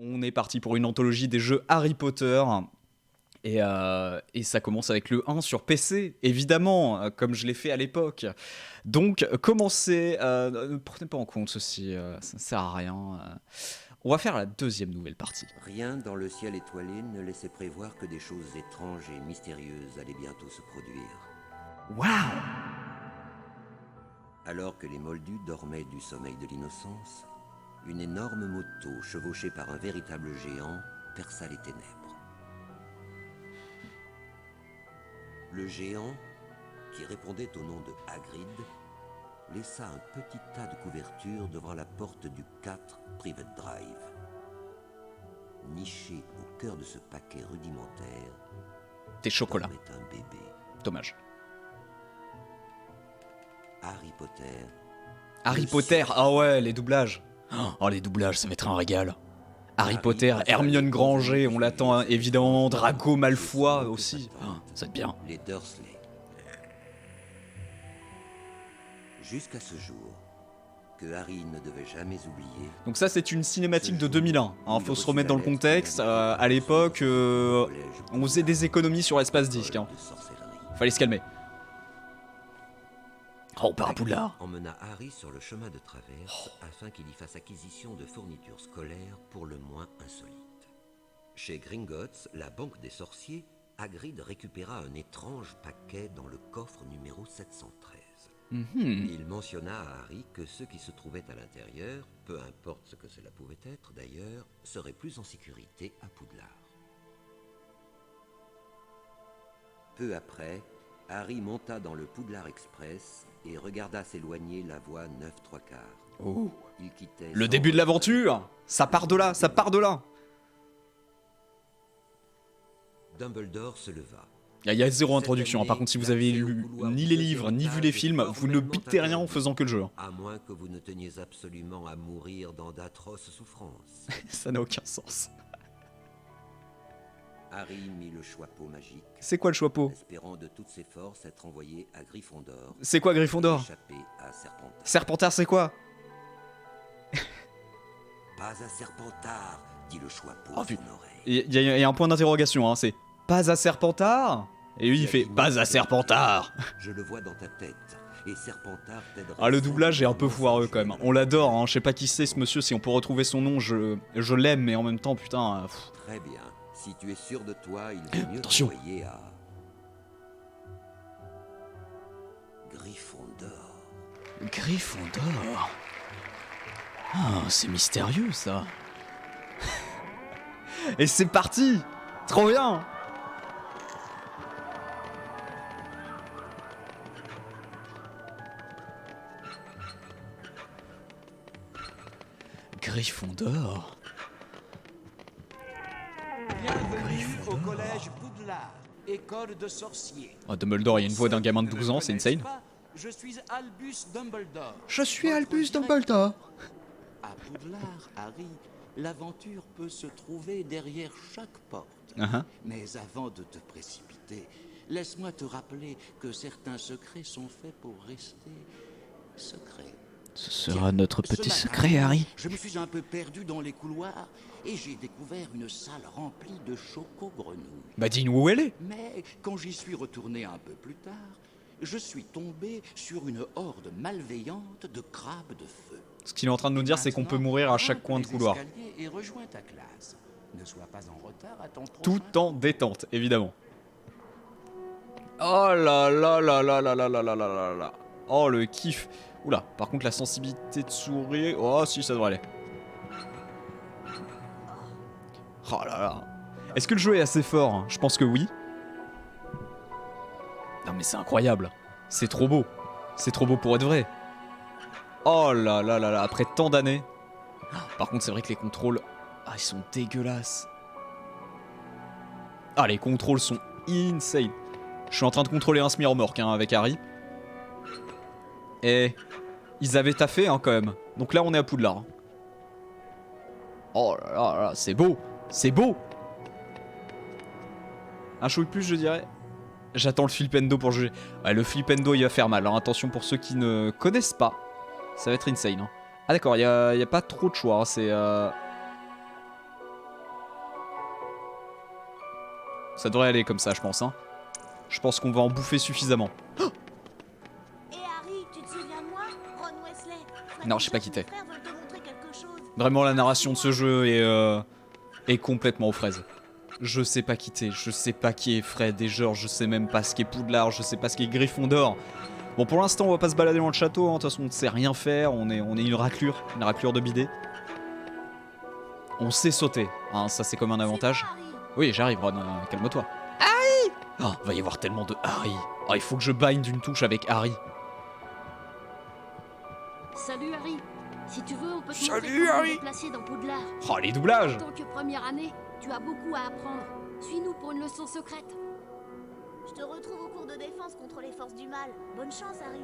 On est parti pour une anthologie des jeux Harry Potter. Et ça commence avec le 1 sur PC, évidemment, comme je l'ai fait à l'époque. Donc, commencez. Ne prenez pas en compte ceci, ça ne sert à rien. On va faire la deuxième nouvelle partie. Rien dans le ciel étoilé ne laissait prévoir que des choses étranges et mystérieuses allaient bientôt se produire. Waouh! Alors que les Moldus dormaient du sommeil de l'innocence, une énorme moto chevauchée par un véritable géant perça les ténèbres. Le géant, qui répondait au nom de Hagrid, laissa un petit tas de couvertures devant la porte du 4 Private Drive. Niché au cœur de ce paquet rudimentaire, Des chocolats. dormait un bébé. Dommage. Harry Potter. Harry Potter, ah ouais, les doublages. Oh, les doublages, ça va être un régal. Harry Potter, Hermione Granger, on l'attend hein, évidemment. Draco Malfoy aussi. Oh, ça va être bien. Les Dursley. Jusqu'à ce jour, que Harry ne devait jamais oublier. Donc ça, c'est une cinématique de 2001. Hein, faut se remettre dans le contexte. À l'époque, on faisait des économies sur l'espace disque. Hein. De sorcellerie. Fallait se calmer. Oh, on part à Poudlard. Emmena Harry sur le chemin de traverse afin qu'il y fasse acquisition de fournitures scolaires pour le moins insolites. Chez Gringotts, la banque des sorciers, Hagrid récupéra un étrange paquet dans le coffre numéro 713. Il mentionna à Harry que ceux qui se trouvaient à l'intérieur, peu importe ce que cela pouvait être d'ailleurs, seraient plus en sécurité à Poudlard. Peu après, Harry monta dans le Poudlard Express et regarda s'éloigner la voie 9 3/4. Oh. Il quittait Le sans début de l'aventure. Ça part de là, ça part de là. Dumbledore se leva. Il y a zéro introduction. Hein. Par contre, si vous avez lu ni les livres, ni vu les films, vous ne bitez rien en faisant que le jeu. Hein. À moins que vous ne teniez absolument à mourir dans d'atroces souffrances. Ça n'a aucun sens. Harry mit le choixpeau magique, C'est quoi le choixpeau? espérant de toutes ses forces être envoyé à Gryffondor. C'est quoi Gryffondor? Échapper à Serpentard. Serpentard, c'est quoi? Pas à Serpentard, dit le choixpeau Oh, à son putain. oreille. Il y a un point d'interrogation. Hein. C'est pas à Serpentard? Et lui, il fait pas à Serpentard. Je le vois dans ta tête. Et Serpentard t'aidera. Ah, le doublage est un peu foireux quand même. On l'adore. Hein. Je sais pas qui c'est ce monsieur. Si on peut retrouver son nom, je l'aime, mais en même temps, putain. Très bien. Si tu es sûr de toi, il vaut mieux Attention. t'envoyer à Gryffondor. Gryffondor. Ah, c'est mystérieux ça. Et c'est parti. Trop bien. Gryffondor. Bienvenue au collège Poudlard, école de sorciers. Oh, Dumbledore, il y a une voix d'un gamin de 12 ans, c'est insane. Je suis Albus Dumbledore. Je suis Votre Albus directeur. Dumbledore. À Poudlard, Harry, l'aventure peut se trouver derrière chaque porte. Uh-huh. Mais avant de te précipiter, laisse-moi te rappeler que certains secrets sont faits pour rester secrets. Ce sera notre Ce petit matin, secret, Harry. Je me suis un peu perdu dans les couloirs et j'ai découvert une salle remplie de choco-grenouilles. Bah dis-nous où elle est. Mais quand j'y suis retourné un peu plus tard, je suis tombé sur une horde malveillante de crabes de feu. Ce qu'il est en train de nous dire, c'est qu'on peut mourir à chaque coin de couloir. Et rejoins ta classe. Ne sois pas en retard à ton prochain. Tout en détente, évidemment. Oh là là là là là là là là là là là. Oh le kiff. Oula, par contre la sensibilité de souris... Oh si, ça devrait aller. Oh là là. Est-ce que le jeu est assez fort? Je pense que oui. Non mais c'est incroyable. C'est trop beau. C'est trop beau pour être vrai. Oh là là là là, après tant d'années. Par contre c'est vrai que les contrôles... Ah, ils sont dégueulasses. Ah, les contrôles sont insane. Je suis en train de contrôler un semi-remorque hein, avec Harry. Et ils avaient taffé hein, quand même. Donc là on est à Poudlard. Oh là là là, c'est beau. C'est beau. Un chouille plus je dirais. J'attends le flipendo pour juger. Ouais, le flipendo il va faire mal. Hein. Attention pour ceux qui ne connaissent pas. Ça va être insane. Hein. Ah d'accord, il y a pas trop de choix. Hein. C'est... Ça devrait aller comme ça, je pense. Hein. Je pense qu'on va en bouffer suffisamment. Et Harry, tu te souviens de moi? Ron Weasley. Non, je sais pas qui t'es. Ton frère veut te montrer quelque chose. Vraiment, la narration de ce jeu est complètement aux fraises. Je sais pas qui t'es, je sais pas qui est Fred et George, je sais même pas ce qu'est Poudlard, je sais pas ce qu'est Gryffondor. Bon, pour l'instant, on va pas se balader dans le château, hein. De toute façon, on ne sait rien faire, on est une raclure de bidet. On sait sauter, hein, ça c'est comme un avantage. Suis-moi, Harry. Oui, j'arrive, Ron, calme-toi. Harry! Oh, va y avoir tellement de Harry. Oh, il faut que je bind une touche avec Harry. Salut Harry. Si tu veux, on peut te Salut, montrer comment Harry. te placer dans Poudlard. Oh, les doublages! En tant que première année, tu as beaucoup à apprendre. Suis-nous pour une leçon secrète. Je te retrouve au cours de défense contre les forces du mal. Bonne chance, Harry.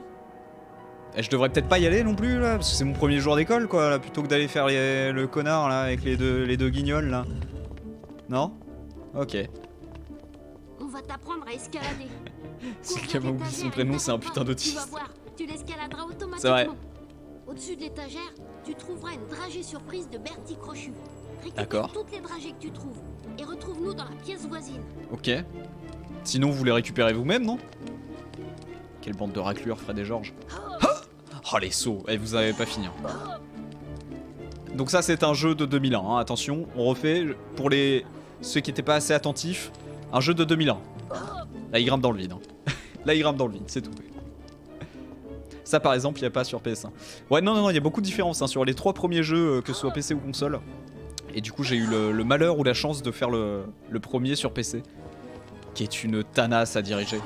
Et je devrais peut-être pas y aller non plus là, parce que c'est mon premier jour d'école quoi, là, plutôt que d'aller faire le connard là avec les deux guignols là. Non? Ok. On va t'apprendre à escalader. Si le gamin oublie son prénom, c'est un putain Tu vas d'autiste. voir, tu l'escaladeras automatiquement. C'est vrai. Au-dessus de l'étagère, tu trouveras une dragée surprise de Bertie Crochu. Récupère D'accord. toutes les dragées que tu trouves et retrouve-nous dans la pièce voisine. Ok. Sinon vous les récupérez vous-même, non? Quelle bande de raclures, Fred et George. Oh les sauts, et vous avez pas fini. Hein. Donc ça c'est un jeu de 2001, hein. Attention, on refait pour ceux qui étaient pas assez attentifs, un jeu de 2001. Là il grimpe dans le vide. Hein. Là il grimpe dans le vide, c'est tout. Ça par exemple il n'y a pas sur PS1. Ouais non, il y a beaucoup de différences hein, sur les 3 premiers jeux, que ce soit PC ou console. Et du coup j'ai eu le malheur ou la chance de faire le premier sur PC. Qui est une tanasse à diriger.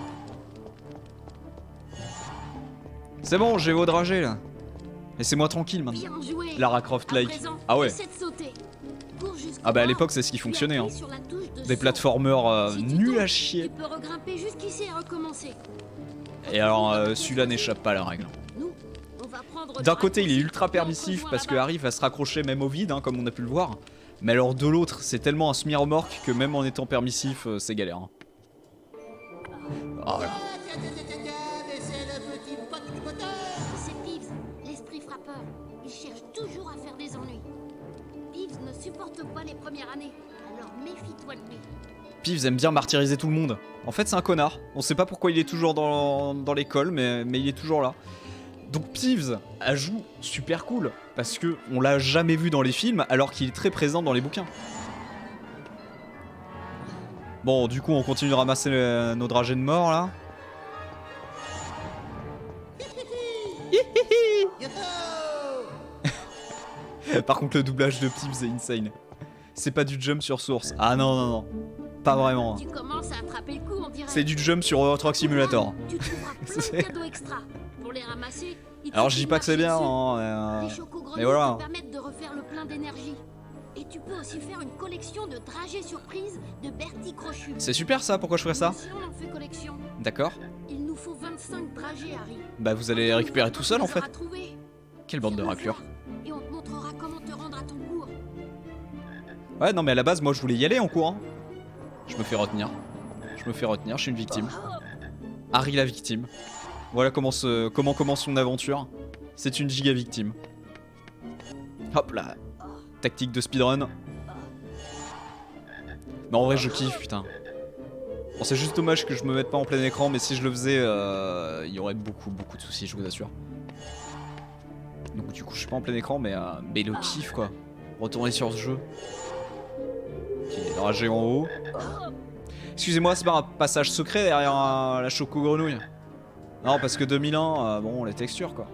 C'est bon, j'ai vos dragées là. Laissez-moi tranquille maintenant. Bien joué. Lara Croft À like. présent, Ah ouais. essaie de sauter. Cours jusqu'au Ah bah à bord, l'époque c'est ce qui puis fonctionnait. Hein. appuie sur la touche de Des saut. platformers Si tu nuls tombes, à chier. Tu peux regrimper jusqu'ici et recommencer. Et alors celui-là n'échappe pas à la règle. Nous, on va prendre D'un le côté il est raccourci ultra et on permissif rejoint parce que là-bas. Harry va se raccrocher même au vide hein, comme on a pu le voir. Mais alors de l'autre c'est tellement un semi-remorque que même en étant permissif c'est galère. Hein. Oh là. C'est Peeves, l'esprit frappeur. Il cherche toujours à faire des ennuis. Peeves ne supporte pas les premières années, alors méfie-toi de lui. Peeves aime bien martyriser tout le monde. En fait c'est un connard. On sait pas pourquoi il est toujours dans l'école mais il est toujours là. Donc Peeves joue super cool parce que on l'a jamais vu dans les films alors qu'il est très présent dans les bouquins. Bon du coup on continue de ramasser nos dragées de mort là. Par contre le doublage de Peeves est insane. C'est pas du jump sur source. Ah non. Pas vraiment. Tu commences à attraper le coup, on dirait. C'est du jump sur Euro Truck Simulator. Tu trouveras plein C'est- de cadeaux extra. Pour les ramasser, il Alors je suffit dis de pas que c'est marcher bien, dessus. hein, Les chocogrenouilles mais voilà. te permettent de refaire le plein d'énergie. Et tu peux aussi faire une collection de dragées surprises de Bertie Crochu. C'est super ça, pourquoi je ferais ça? Si on en fait collection, D'accord. il nous faut 25 dragées, Harry. Bah vous allez les récupérer tout seul en fait. Quelle bande de Viens nous raclures. voir, et on te montrera comment te rendre à ton cours. Ouais non mais à la base moi je voulais y aller en cours. Hein. Je me fais retenir. Je suis une victime. Harry la victime. Voilà comment commence son aventure. C'est une giga victime. Hop là. Tactique de speedrun. Mais en vrai je kiffe putain. Bon c'est juste dommage que je me mette pas en plein écran mais si je le faisais il y aurait beaucoup de soucis je vous assure. Donc du coup je suis pas en plein écran mais le kiff quoi. Retourner sur ce jeu. Ok, les dragées en haut. Excusez-moi, c'est pas un passage secret derrière la choco-grenouille. Non, parce que 2001, bon, les textures quoi.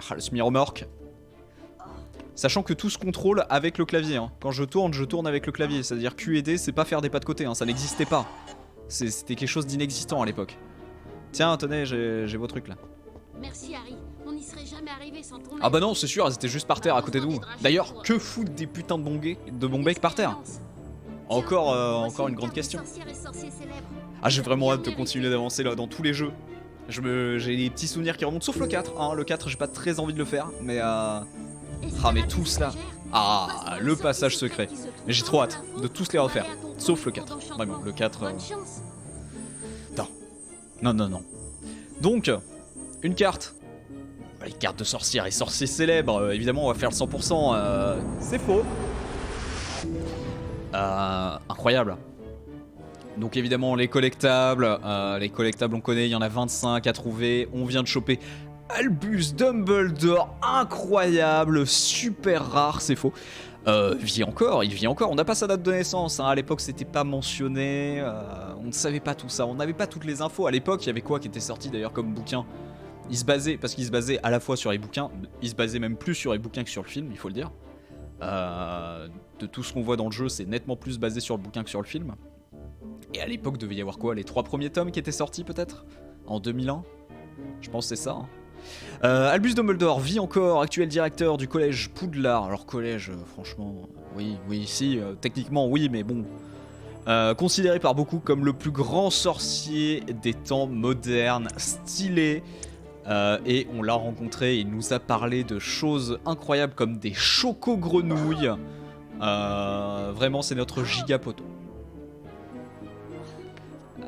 Ah, le semi-remorque. Sachant que tout se contrôle avec le clavier. Hein. Quand je tourne avec le clavier. C'est-à-dire Q et D, c'est pas faire des pas de côté, hein. Ça n'existait pas. C'était quelque chose d'inexistant à l'époque. Tiens, tenez, j'ai vos trucs là. Merci, Harry. On n'y serait jamais arrivé sans ton aide. Ah bah non, c'est sûr, elles étaient juste par terre à côté de vous. D'ailleurs, que foutent des putains de bonbecs par terre? Encore une grande question. Ah, j'ai vraiment hâte de continuer d'avancer là dans tous les jeux. J'ai des petits souvenirs qui remontent, sauf le 4. Hein. Le 4, j'ai pas très envie de le faire, mais mais tous là. Ah, le passage secret. Mais j'ai trop hâte de tous les refaire, sauf le 4. Vraiment, le 4. Non. Donc, une carte. Les cartes de sorcières et sorciers célèbres, évidemment on va faire le 100%, c'est faux. incroyable. Donc évidemment les collectables on connaît, il y en a 25 à trouver. On vient de choper Albus Dumbledore, incroyable, super rare, c'est faux. Il vit encore, on n'a pas sa date de naissance, hein. À l'époque c'était pas mentionné, on ne savait pas tout ça, on n'avait pas toutes les infos. À l'époque il y avait quoi qui était sorti d'ailleurs comme bouquin? Parce qu'il se basait à la fois sur les bouquins, il se basait même plus sur les bouquins que sur le film, il faut le dire. De tout ce qu'on voit dans le jeu, c'est nettement plus basé sur le bouquin que sur le film. Et à l'époque, devait y avoir quoi? Les 3 premiers tomes qui étaient sortis peut-être? En 2001? Je pense que c'est ça. Hein. Albus Dumbledore vit encore, actuel directeur du collège Poudlard. Alors collège, franchement, techniquement oui, mais bon. Considéré par beaucoup comme le plus grand sorcier des temps modernes, stylé. Et on l'a rencontré, il nous a parlé de choses incroyables comme des choco-grenouilles. Vraiment, c'est notre gigapoto.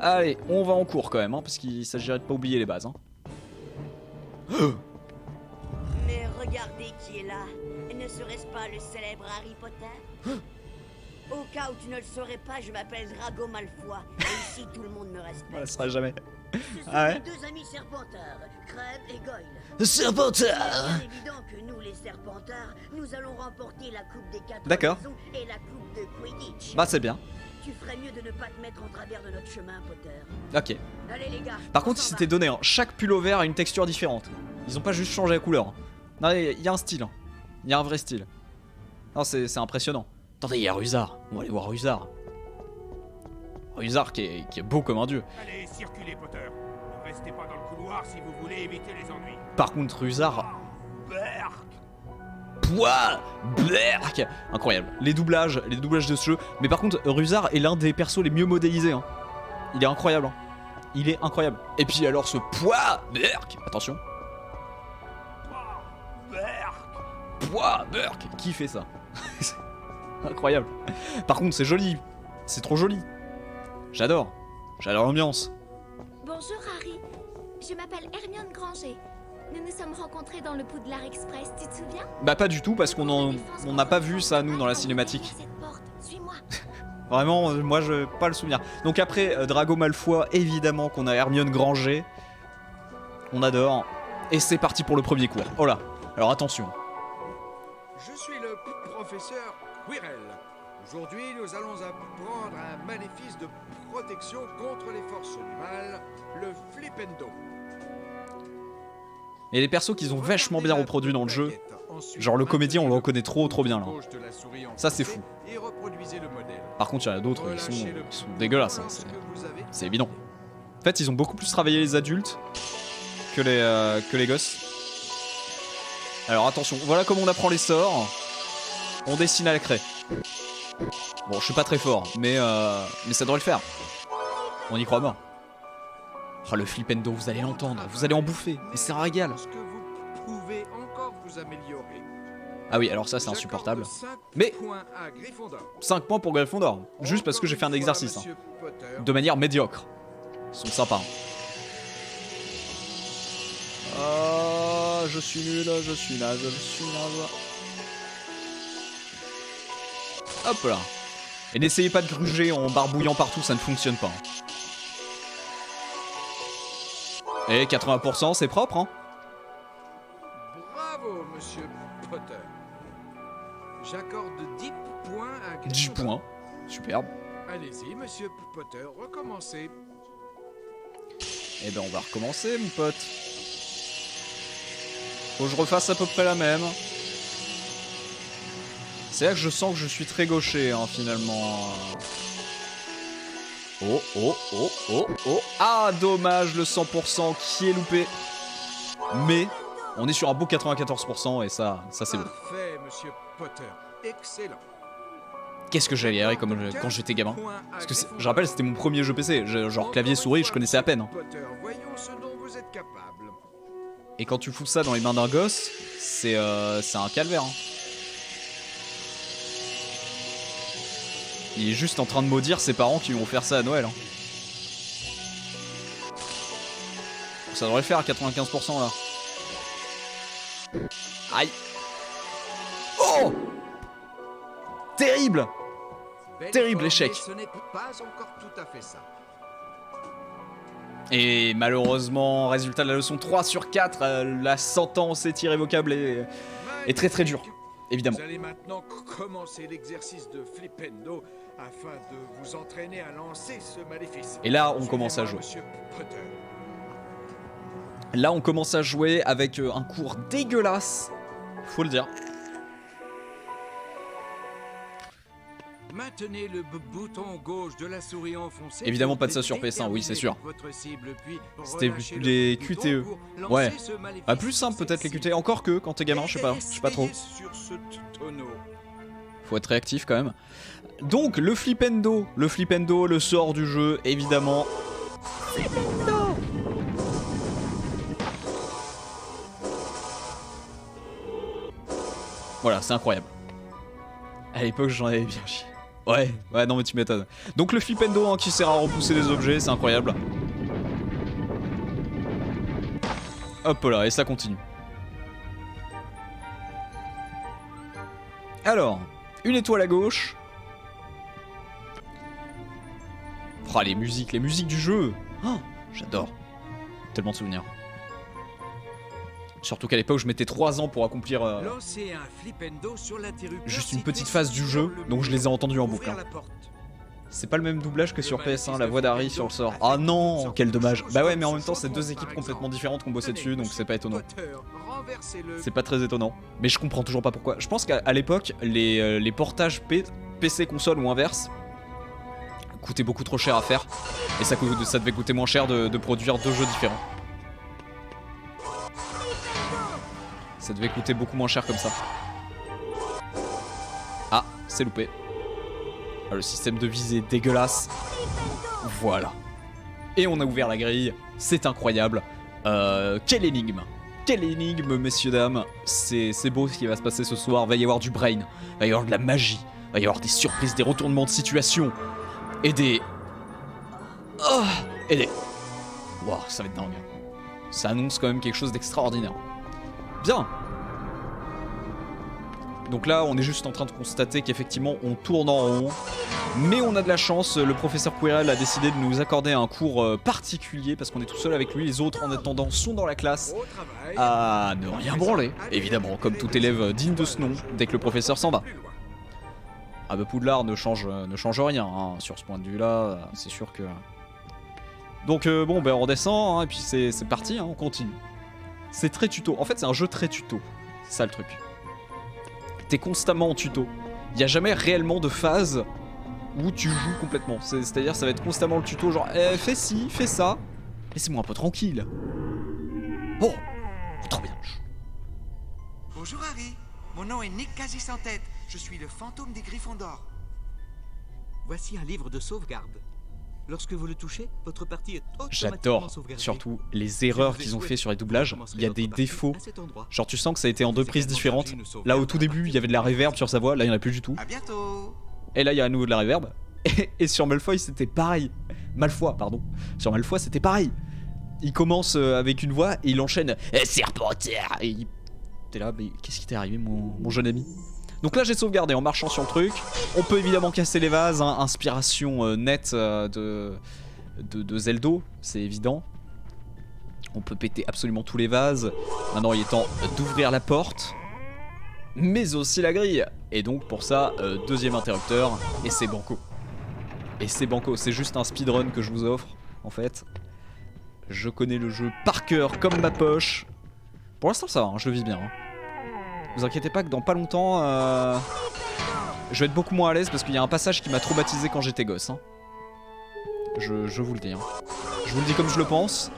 Allez, on va en cours quand même, hein, parce qu'il s'agirait de pas oublier les bases. Hein. Mais regardez qui est là. Ne serait-ce pas le célèbre Harry Potter? Au cas où tu ne le saurais pas, je m'appelle Drago Malfoy. Et ici, tout le monde me respecte. Voilà, ça sera jamais. Ce sont Ah ouais? mes 2 amis serpentards, Crabbe et Goyle. Serpentard! C'est évident que nous, les serpentards, nous allons remporter la Coupe des 4 D'accord. maisons et la Coupe de Quidditch. Bah c'est bien. Tu ferais mieux de ne pas te mettre en travers de notre chemin, Potter. Ok. Allez les gars. Par on contre, il s'en s'était va. donné, hein, chaque pull au vert a une texture différente. Ils ont pas juste changé la couleur. Non, il y a un style. Il y a un vrai style. Non, c'est impressionnant. Attendez, il y a Rusard. On va aller voir Rusard. Rusard qui est beau comme un dieu. Allez, circulez, Potter. Ne restez pas dans le couloir si vous voulez éviter les ennuis. Par contre, Rusard... Berk. Pouah, Berk, incroyable. Les doublages de ce jeu. Mais par contre, Rusard est l'un des persos les mieux modélisés. Hein. Il est incroyable. Hein. Il est incroyable. Et puis alors ce Pouah, Berk. Attention. Berk. Pouah, Berk. Qui fait ça? C'est incroyable. Par contre, c'est joli. C'est trop joli. J'adore. J'adore l'ambiance. Bonjour Harry, je m'appelle Hermione Granger. Nous nous sommes rencontrés dans le Poudlard Express, tu te souviens? Bah pas du tout parce on n'a pas vu ça nous dans la cinématique. Suis-moi. Vraiment, moi je pas le souvenir. Donc après Drago Malfoy, évidemment qu'on a Hermione Granger. On adore. Et c'est parti pour le premier cours. Oh là. Alors attention. Je suis le professeur Quirrell. Aujourd'hui, nous allons apprendre un maléfice de protection contre les forces du mal, le Flipendo. Et les persos qu'ils ont vachement bien reproduits dans le jeu. Genre le comédien, on le reconnaît trop bien là. Ça c'est fou. Par contre, il y en a d'autres, ils sont dégueulasses. Hein. C'est évident. En fait, ils ont beaucoup plus travaillé les adultes que les gosses. Alors attention, voilà comment on apprend les sorts. On dessine à la craie. Bon, je suis pas très fort, mais ça devrait le faire. On y croit mort. Oh, le Flipendo, vous allez l'entendre, vous allez en bouffer, mais c'est un régal. Est-ce que vous pouvez encore vous améliorer? Ah oui, alors ça c'est insupportable. Mais 5 points pour Gryffondor, juste parce que j'ai fait un exercice. Hein. De manière médiocre. Ils sont sympas. Oh, je suis nul, je suis naze, je suis naze. Hop là. Et n'essayez pas de gruger en barbouillant partout, ça ne fonctionne pas. Et 80% c'est propre hein. Bravo, monsieur Potter. J'accorde 10 points à Gryffondor. 10 points, superbe. Allez-y, monsieur Potter, recommencez. Eh ben on va recommencer mon pote. Faut que je refasse à peu près la même. C'est là que je sens que je suis très gaucher hein, finalement. Oh, oh, oh, oh, oh. Ah, dommage, le 100% qui est loupé. Mais on est sur un beau 94% et ça c'est beau. Parfait, monsieur Potter. Excellent. Qu'est-ce que j'ai galéré comme quand j'étais gamin. Parce que je rappelle, c'était mon premier jeu PC. Genre clavier souris, je connaissais à peine. Hein. Potter, voyons ce dont vous êtes capable. Et quand tu fous ça dans les mains d'un gosse, c'est un calvaire. Hein. Il est juste en train de maudire ses parents qui lui ont offert ça à Noël. Hein. Ça devrait le faire à 95% là. Aïe. Oh! Terrible! bel Terrible effort, échec. mais ce n'est pas encore tout à fait ça. Et malheureusement, résultat de la leçon 3 sur 4, la sentence est irrévocable et très très dure, évidemment. Vous allez maintenant commencer l'exercice de Flipendo afin de vous entraîner à lancer ce maléfice. Et là, on commence à jouer. Monsieur Potter. Là, on commence à jouer avec un cours dégueulasse, faut le dire. Maintenez le bouton gauche de la souris enfoncé. Évidemment, pour pas de ça sur PS1, oui, c'est sûr. votre cible, puis C'était relâchez les le bouton QTE. pour lancer Ouais. ce maléfice. Ah, plus simple peut-être les QT, encore que quand t'es gamin, je sais pas trop. Essayez sur ce tonneau. Faut être réactif quand même. Donc, le Flipendo, le sort du jeu, évidemment. Flipendo. Voilà, c'est incroyable. À l'époque, j'en avais bien chié. Ouais, non mais tu m'étonnes. Donc le Flipendo hein, qui sert à repousser les objets, c'est incroyable. Hop là, et ça continue. Alors, une étoile à gauche. Oh, les musiques du jeu. Oh, j'adore. Tellement de souvenirs. Surtout qu'à l'époque, je mettais 3 ans pour accomplir Lancez un Flipendo sur l'interrupteur juste une situé petite phase du sur jeu, le donc mur. je les ai entendus en boucle. Ouvrir Hein. la porte. C'est pas le même doublage que sur PS1, la voix d'Harry sur le sort. Ah non, quel dommage. Bah ouais, mais en même temps, c'est deux équipes complètement différentes qui ont bossé dessus, donc c'est pas étonnant. C'est pas très étonnant. Mais je comprends toujours pas pourquoi. Je pense qu'à l'époque, les portages PC console ou inverse coûtaient beaucoup trop cher à faire. Et ça devait coûter moins cher de produire 2 jeux différents. Ça devait coûter beaucoup moins cher comme ça. Ah, c'est loupé. Ah, le système de visée dégueulasse. Voilà. Et on a ouvert la grille. C'est incroyable. Quelle énigme. Quelle énigme, messieurs, dames. C'est beau ce qui va se passer ce soir. Va y avoir du brain. Va y avoir de la magie. Va y avoir des surprises, des retournements de situation. Et des... Oh, et des... Wow, ça va être dingue. Ça annonce quand même quelque chose d'extraordinaire. Bien. Donc là, on est juste en train de constater qu'effectivement, on tourne en rond. Mais on a de la chance, le professeur Quirrell a décidé de nous accorder un cours particulier parce qu'on est tout seul avec lui. Les autres, en attendant, sont dans la classe à ne rien branler. Évidemment, comme tout élève digne de ce nom, dès que le professeur s'en va. Ah bah Poudlard ne change rien hein, sur ce point de vue-là, c'est sûr que... Donc bon, ben on redescend, hein, et puis c'est parti, hein, on continue. C'est très tuto. En fait, c'est un jeu très tuto. C'est ça le truc. T'es constamment en tuto. Il n'y a jamais réellement de phase où tu joues complètement. C'est-à-dire, ça va être constamment le tuto, genre, fais ci, fais ça. Laissez-moi un peu tranquille. Oh, trop bien. Bonjour Harry, mon nom est Nick Quasi sans tête. Je suis le fantôme des Griffons d'or. Voici un livre de sauvegarde. Lorsque vous le touchez, votre partie est automatiquement J'adore sauvegardée. surtout les erreurs qu'ils ont fait sur les doublages. Il y a des défauts. Genre tu sens que ça a été en 2 prises différentes. Là au tout début il y avait de la reverb sur sa voix, là il n'y en a plus du tout. À bientôt. Et là il y a à nouveau de la reverb. Et sur Malfoy c'était pareil. Malfoy pardon. Sur Malfoy c'était pareil. Il commence avec une voix et il enchaîne Serpentard. Et t'es là, mais qu'est-ce qui t'est arrivé mon jeune ami? Donc là j'ai sauvegardé en marchant sur le truc. On peut évidemment casser les vases, hein. Inspiration nette de Zeldo, c'est évident. On peut péter absolument tous les vases. Maintenant il est temps d'ouvrir la porte, mais aussi la grille. Et donc pour ça, deuxième interrupteur, et c'est banco. Et c'est banco, c'est juste un speedrun que je vous offre en fait. Je connais le jeu par cœur comme ma poche. Pour l'instant ça va, hein, je le vis bien. Hein. Vous inquiétez pas que dans pas longtemps, je vais être beaucoup moins à l'aise parce qu'il y a un passage qui m'a traumatisé quand j'étais gosse. Hein. Je vous le dis. Hein. Je vous le dis comme je le pense.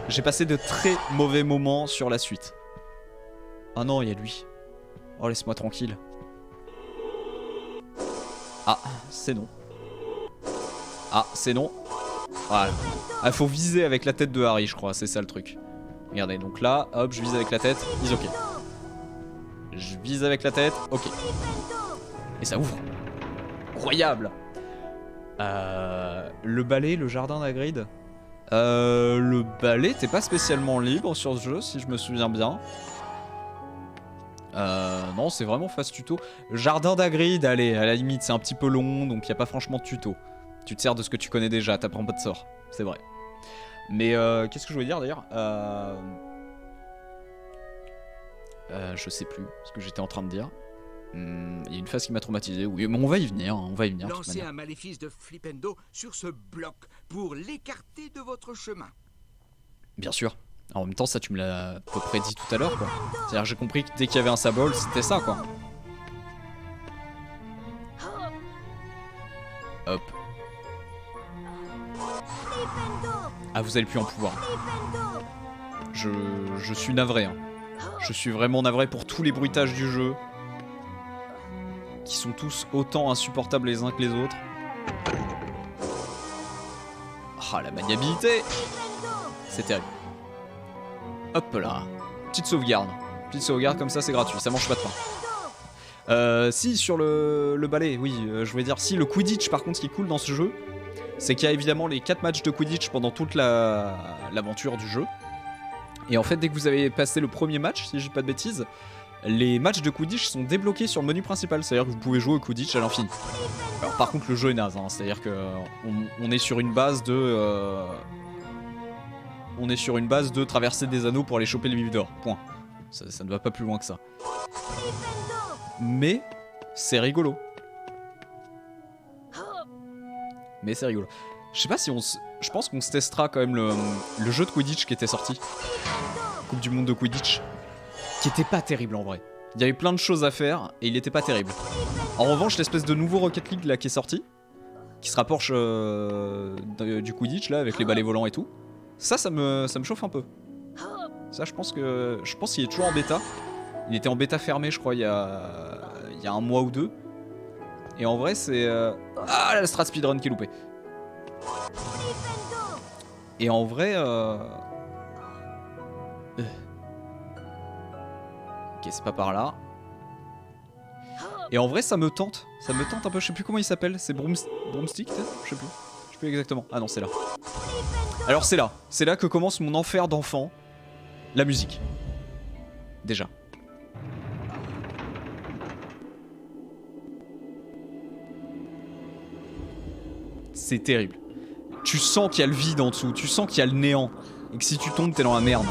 J'ai passé de très mauvais moments sur la suite. Ah non, il y a lui. Oh, laisse-moi tranquille. Ah, c'est non. Ah, c'est non. Voilà. Ah, faut viser avec la tête de Harry, je crois. C'est ça le truc. Regardez, donc là, hop, je vise avec la tête. Is ok. Je vise avec la tête, ok. Et ça ouvre. Incroyable. Le balai, le jardin d'Hagrid. Le balai, t'es pas spécialement libre sur ce jeu, si je me souviens bien. Non, c'est vraiment phase tuto. Jardin d'Hagrid, allez, à la limite, c'est un petit peu long, donc y a pas franchement de tuto. Tu te sers de ce que tu connais déjà, t'apprends pas de sort, c'est vrai. Mais qu'est-ce que je voulais dire d'ailleurs je sais plus ce que j'étais en train de dire. Il y a une phase qui m'a traumatisé, oui, mais on va y venir, on va y venir. Lancez un maléfice de Flipendo sur ce bloc pour l'écarter de votre chemin. Bien sûr. En même temps, ça tu me l'as à peu près dit tout à l'heure, quoi. C'est-à-dire j'ai compris que dès qu'il y avait un symbole, c'était ça, quoi. Hop. Ah, vous allez plus en pouvoir. Je suis navré, hein. Je suis vraiment navré pour tous les bruitages du jeu. Qui sont tous autant insupportables les uns que les autres. Ah, la maniabilité! C'est terrible. Hop là. Petite sauvegarde. Petite sauvegarde comme ça, c'est gratuit. Ça mange pas de pain. Si, sur le balai, oui. Je voulais dire, si, le Quidditch, par contre, ce qui est cool dans ce jeu, c'est qu'il y a évidemment les 4 matchs de Quidditch pendant toute l'aventure du jeu. Et en fait, dès que vous avez passé le premier match, si je dis pas de bêtises, les matchs de Quidditch sont débloqués sur le menu principal. C'est-à-dire que vous pouvez jouer au Quidditch à l'infini. Alors par contre, le jeu est naze, hein. C'est-à-dire que on est sur une base de... on est sur une base de traverser des anneaux pour aller choper le livre d'or. Point. Ça ne va pas plus loin que ça. Mais c'est rigolo. Mais c'est rigolo. Je sais pas si je pense qu'on se testera quand même le jeu de Quidditch qui était sorti. Coupe du monde de Quidditch. Qui était pas terrible en vrai. Il y avait plein de choses à faire et il était pas terrible. En revanche, l'espèce de nouveau Rocket League là qui est sorti, qui se rapproche du Quidditch là avec les balais volants et tout, ça me chauffe un peu. Ça je pense qu'il est toujours en bêta. Il était en bêta fermée je crois il y a un mois ou deux. Et en vrai c'est... Ah la strat speedrun qui est loupée. Et en vrai... Ok, c'est pas par là. Et en vrai ça me tente un peu, je sais plus comment il s'appelle, c'est Broomstick peut-être, je sais plus exactement. Ah non c'est là. Alors c'est là que commence mon enfer d'enfant, la musique. Déjà. C'est terrible. Tu sens qu'il y a le vide en dessous, tu sens qu'il y a le néant, et que si tu tombes t'es dans la merde.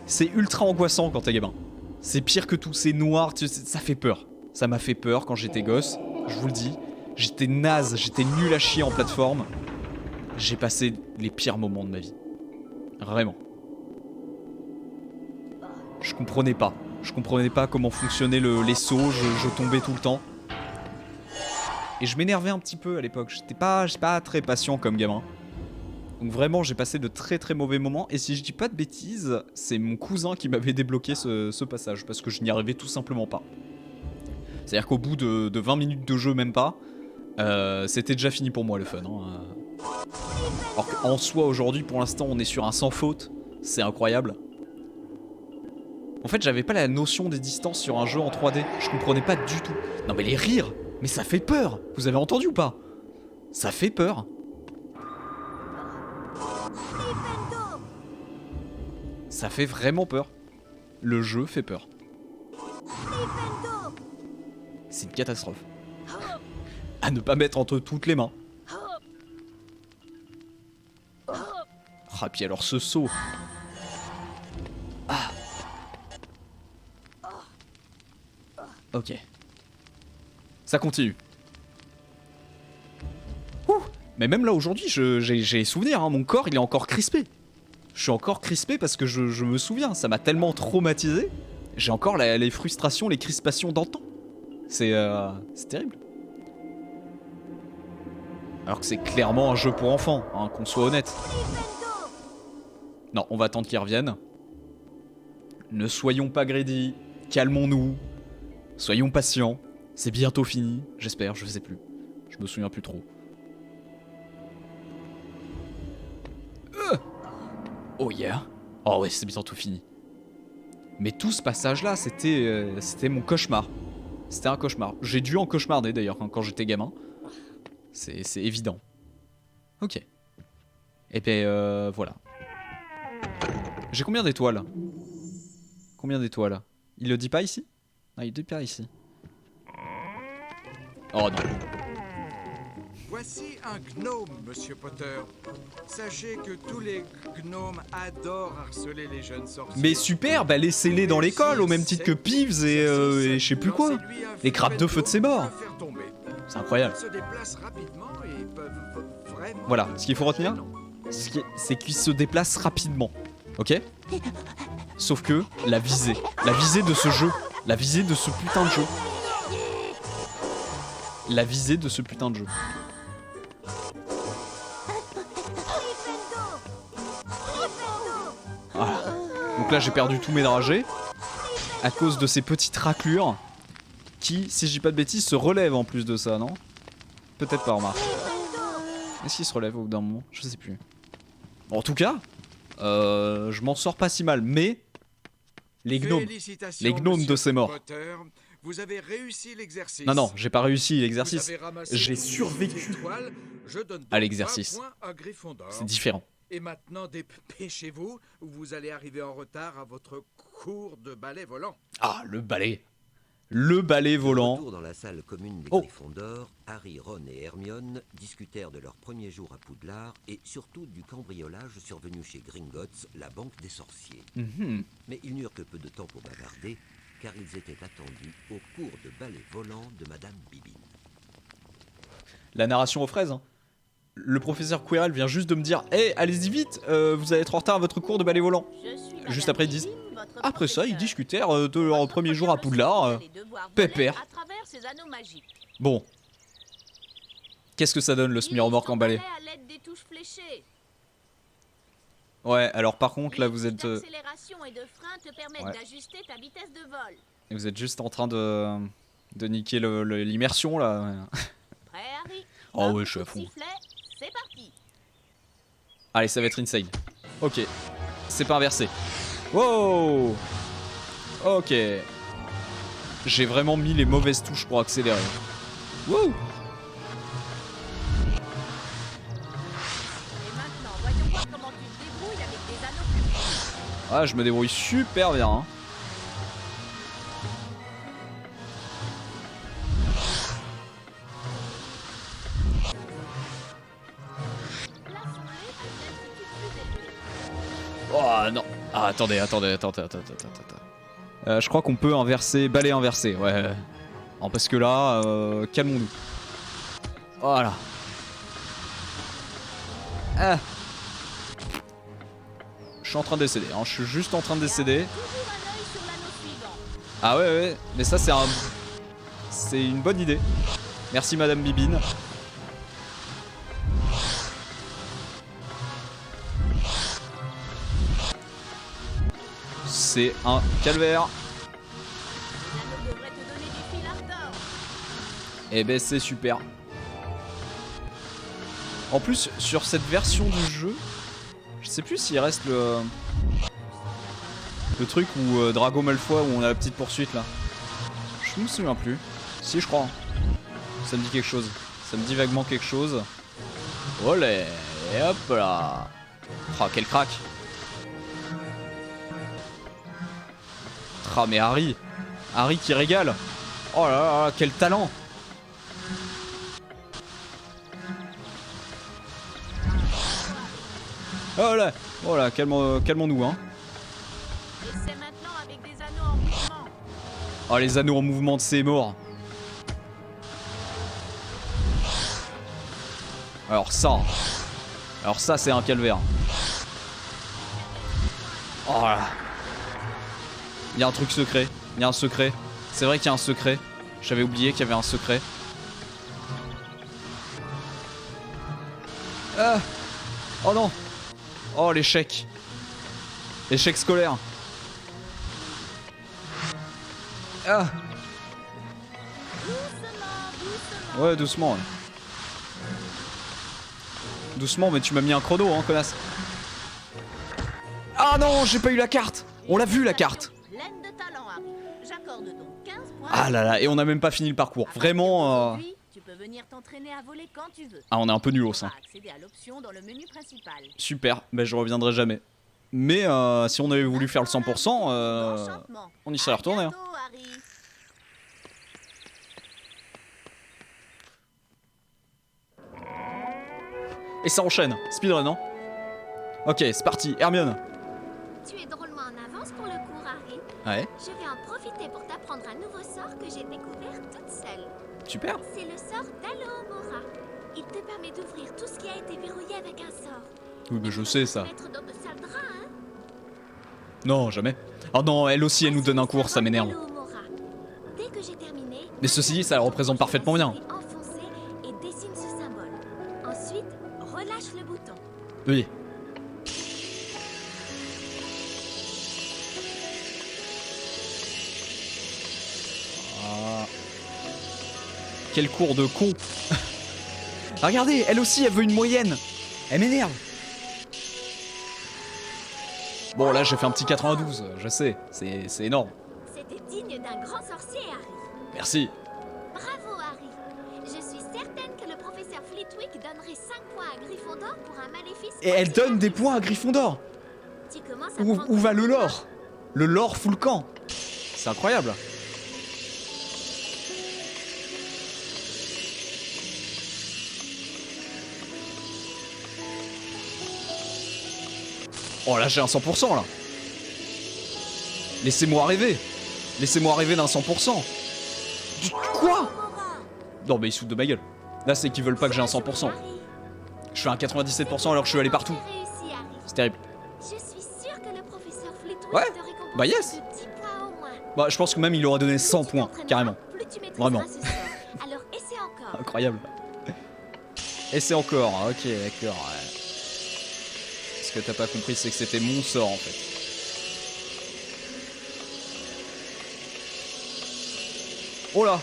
C'est ultra angoissant quand t'es gamin. C'est pire que tout, c'est noir, ça fait peur. Ça m'a fait peur quand j'étais gosse, je vous le dis. J'étais naze, j'étais nul à chier en plateforme. J'ai passé les pires moments de ma vie. Vraiment. Je comprenais pas comment fonctionnaient les sauts, je tombais tout le temps. Et je m'énervais un petit peu à l'époque, j'étais pas très patient comme gamin. Donc vraiment j'ai passé de très très mauvais moments. Et si je dis pas de bêtises, c'est mon cousin qui m'avait débloqué ce passage. Parce que je n'y arrivais tout simplement pas. C'est-à-dire qu'au bout de 20 minutes de jeu, même pas, c'était déjà fini pour moi le fun. Hein. Alors qu'en soi aujourd'hui pour l'instant on est sur un sans faute. C'est incroyable. En fait j'avais pas la notion des distances sur un jeu en 3D. Je comprenais pas du tout. Non mais les rires, mais ça fait peur. Vous avez entendu ou pas? Ça fait peur. Ça fait vraiment peur. Le jeu fait peur. C'est une catastrophe. À ne pas mettre entre toutes les mains. Ah puis alors ce saut. Ah. Ok. Ça continue. Ouh. Mais même là aujourd'hui, j'ai souvenir, hein, mon corps il est encore crispé. Je suis encore crispé parce que je me souviens, ça m'a tellement traumatisé. J'ai encore les frustrations, les crispations d'antan. C'est terrible. Alors que c'est clairement un jeu pour enfants, hein, qu'on soit honnête. Non, on va attendre qu'ils reviennent. Ne soyons pas greedy, calmons-nous. Soyons patients. C'est bientôt fini, j'espère, je sais plus. Je me souviens plus trop. Oh yeah. Oh ouais, c'est bientôt fini. Mais tout ce passage-là, c'était mon cauchemar. C'était un cauchemar. J'ai dû en cauchemarder d'ailleurs quand j'étais gamin. C'est évident. Ok. Et ben voilà. J'ai combien d'étoiles? Combien d'étoiles? Il le dit pas ici? Ah, il est hyper ici. Oh non. Voici un gnome, Monsieur Potter. Sachez que tous les gnomes adorent harceler les jeunes sorciers. Mais super, bah laissez-les dans l'école, au même titre que Peeves et je sais plus quoi. Les grappes de feu de ses morts. C'est incroyable. Ils se déplacent rapidement et peuvent vraiment... Voilà, ce qu'il faut retenir, c'est qu'ils se déplacent rapidement. Ok? Sauf que la visée de ce jeu, la visée de ce putain de jeu. La visée de ce putain de jeu. Voilà. Donc là j'ai perdu tous mes dragées à cause de ces petites raclures qui, si je dis pas de bêtises, se relèvent en plus de ça, non? Peut-être pas, remarque. Est-ce qu'il se relève au bout d'un moment? Je sais plus. Bon, en tout cas, je m'en sors pas si mal, mais les gnomes de ces morts. Vous avez réussi l'exercice. Non, j'ai pas réussi l'exercice. J'ai survécu à l'exercice. C'est différent. Et maintenant, dépêchez-vous, ou vous allez arriver en retard à votre cours de ballet volant. Ah, le ballet. Le ballet volant. Retour dans la salle commune des Gryffondors, Harry, Ron et Hermione discutèrent de leur premier jour à Poudlard et surtout du cambriolage survenu chez Gringotts, la banque des sorciers. Mais ils n'eurent que peu de temps pour bavarder, car ils étaient attendus au cours de ballet volant de Madame Bibine. La narration aux fraises, hein. Le professeur Quirrell vient juste de me dire « Hey, allez-y vite, vous allez être en retard à votre cours de ballet volant. » Juste après, ils disent « Après ça, ils discutèrent de leur premier jour à Poudlard. Pépère. » Bon. Qu'est-ce que ça donne, le semi-remorque en balai? Ouais, alors par contre, là, vous êtes... Ouais. Et vous êtes juste en train de niquer l'immersion, là. Oh ouais, je suis à fond. C'est parti. Allez, ça va être insane. Ok. C'est pas inversé. Wow. Ok. J'ai vraiment mis les mauvaises touches pour accélérer. Wouh. Et maintenant, voyons voir comment tu te débrouilles avec des anneaux publics. Ah, je me débrouille super bien, hein. Oh non. Ah, attendez. Je crois qu'on peut inverser, balai inversé, ouais. Non, parce que là, calmons-nous. Voilà. Ah. Je suis en train de décéder, hein. Je suis juste en train de décéder. Ah ouais, mais ça c'est une bonne idée. Merci Madame Bibine. C'est un calvaire. Eh ben c'est super. En plus sur cette version du jeu, je sais plus s'il reste le truc où Drago Malfoy où on a la petite poursuite là. Je me souviens plus. Si je crois. Ça me dit quelque chose. Ça me dit vaguement quelque chose. Olé. Et hop là. Oh quel crack. Ah mais Harry qui régale. Oh là là, quel talent. Oh là, calmons-nous hein. Oh les anneaux en mouvement de ces morts. Alors ça c'est un calvaire. Oh là. Il y a un truc secret, il y a un secret. C'est vrai qu'il y a un secret. J'avais oublié qu'il y avait un secret. Ah. Oh non. Oh l'échec. L'échec scolaire. Ah. Ouais doucement. Ouais. Doucement mais tu m'as mis un chrono hein connasse. Ah non j'ai pas eu la carte. On l'a vu la carte. Ah là là, et on a même pas fini le parcours. Vraiment. Tu peux venir t'entraîner à voler quand tu veux. Ah, on est un peu nulos, ça. Super, ben je reviendrai jamais. Mais si on avait voulu faire le 100%, on y serait retourné. Hein. Et ça enchaîne. Speedrun, non? Ok, c'est parti. Hermione. Tu es drôlement en avance pour le cours, Harry. Ouais. Je vais en profiter pour t'apprendre un nouveau sort que j'ai découvert toute seule. Super. C'est le sort d'Alohomora. Il te permet d'ouvrir tout ce qui a été verrouillé avec un sort. Oui, mais je sais ça. Mettre dans de sales draps, hein? Non, jamais. Oh non, elle aussi, elle nous donne un cours, ça m'énerve. Dès que j'ai terminé, Mais ceci dit, ça la représente parfaitement bien. enfoncé et dessine ce symbole. Ensuite, relâche le bouton. Oui. Ah. Quel cours de con. Regardez, elle aussi, elle veut une moyenne. Elle m'énerve. Bon, là, j'ai fait un petit 92, je sais, c'est énorme. C'était digne d'un grand sorcier, Harry. Merci. Bravo, Harry. Je suis certaine que le professeur Flitwick donnerait 5 points à Gryffondor pour un maléfice. Et elle donne des points à Gryffondor. Tu commences à Où prendre va le ton lore? Le lore fout le camp. C'est incroyable. Oh là, j'ai un 100% là. Laissez-moi rêver. Laissez-moi rêver d'un 100%. Quoi? Non mais ils se foutent de ma gueule. Là c'est qu'ils veulent pas que j'ai un 100%. Je fais un 97% alors que je suis allé partout. réussi, Harry. C'est terrible. Je suis sûre que le professeur Flitwick Ouais. te récompense Bah yes. de 10 points au moins. Bah je pense que même il aurait donné 100 points, carrément. Plus tu maîtriseras Vraiment. ce sort. Alors essaie encore. Incroyable. Et c'est encore, ok d'accord. Ouais. Ce que t'as pas compris c'est que c'était mon sort en fait. Oh là.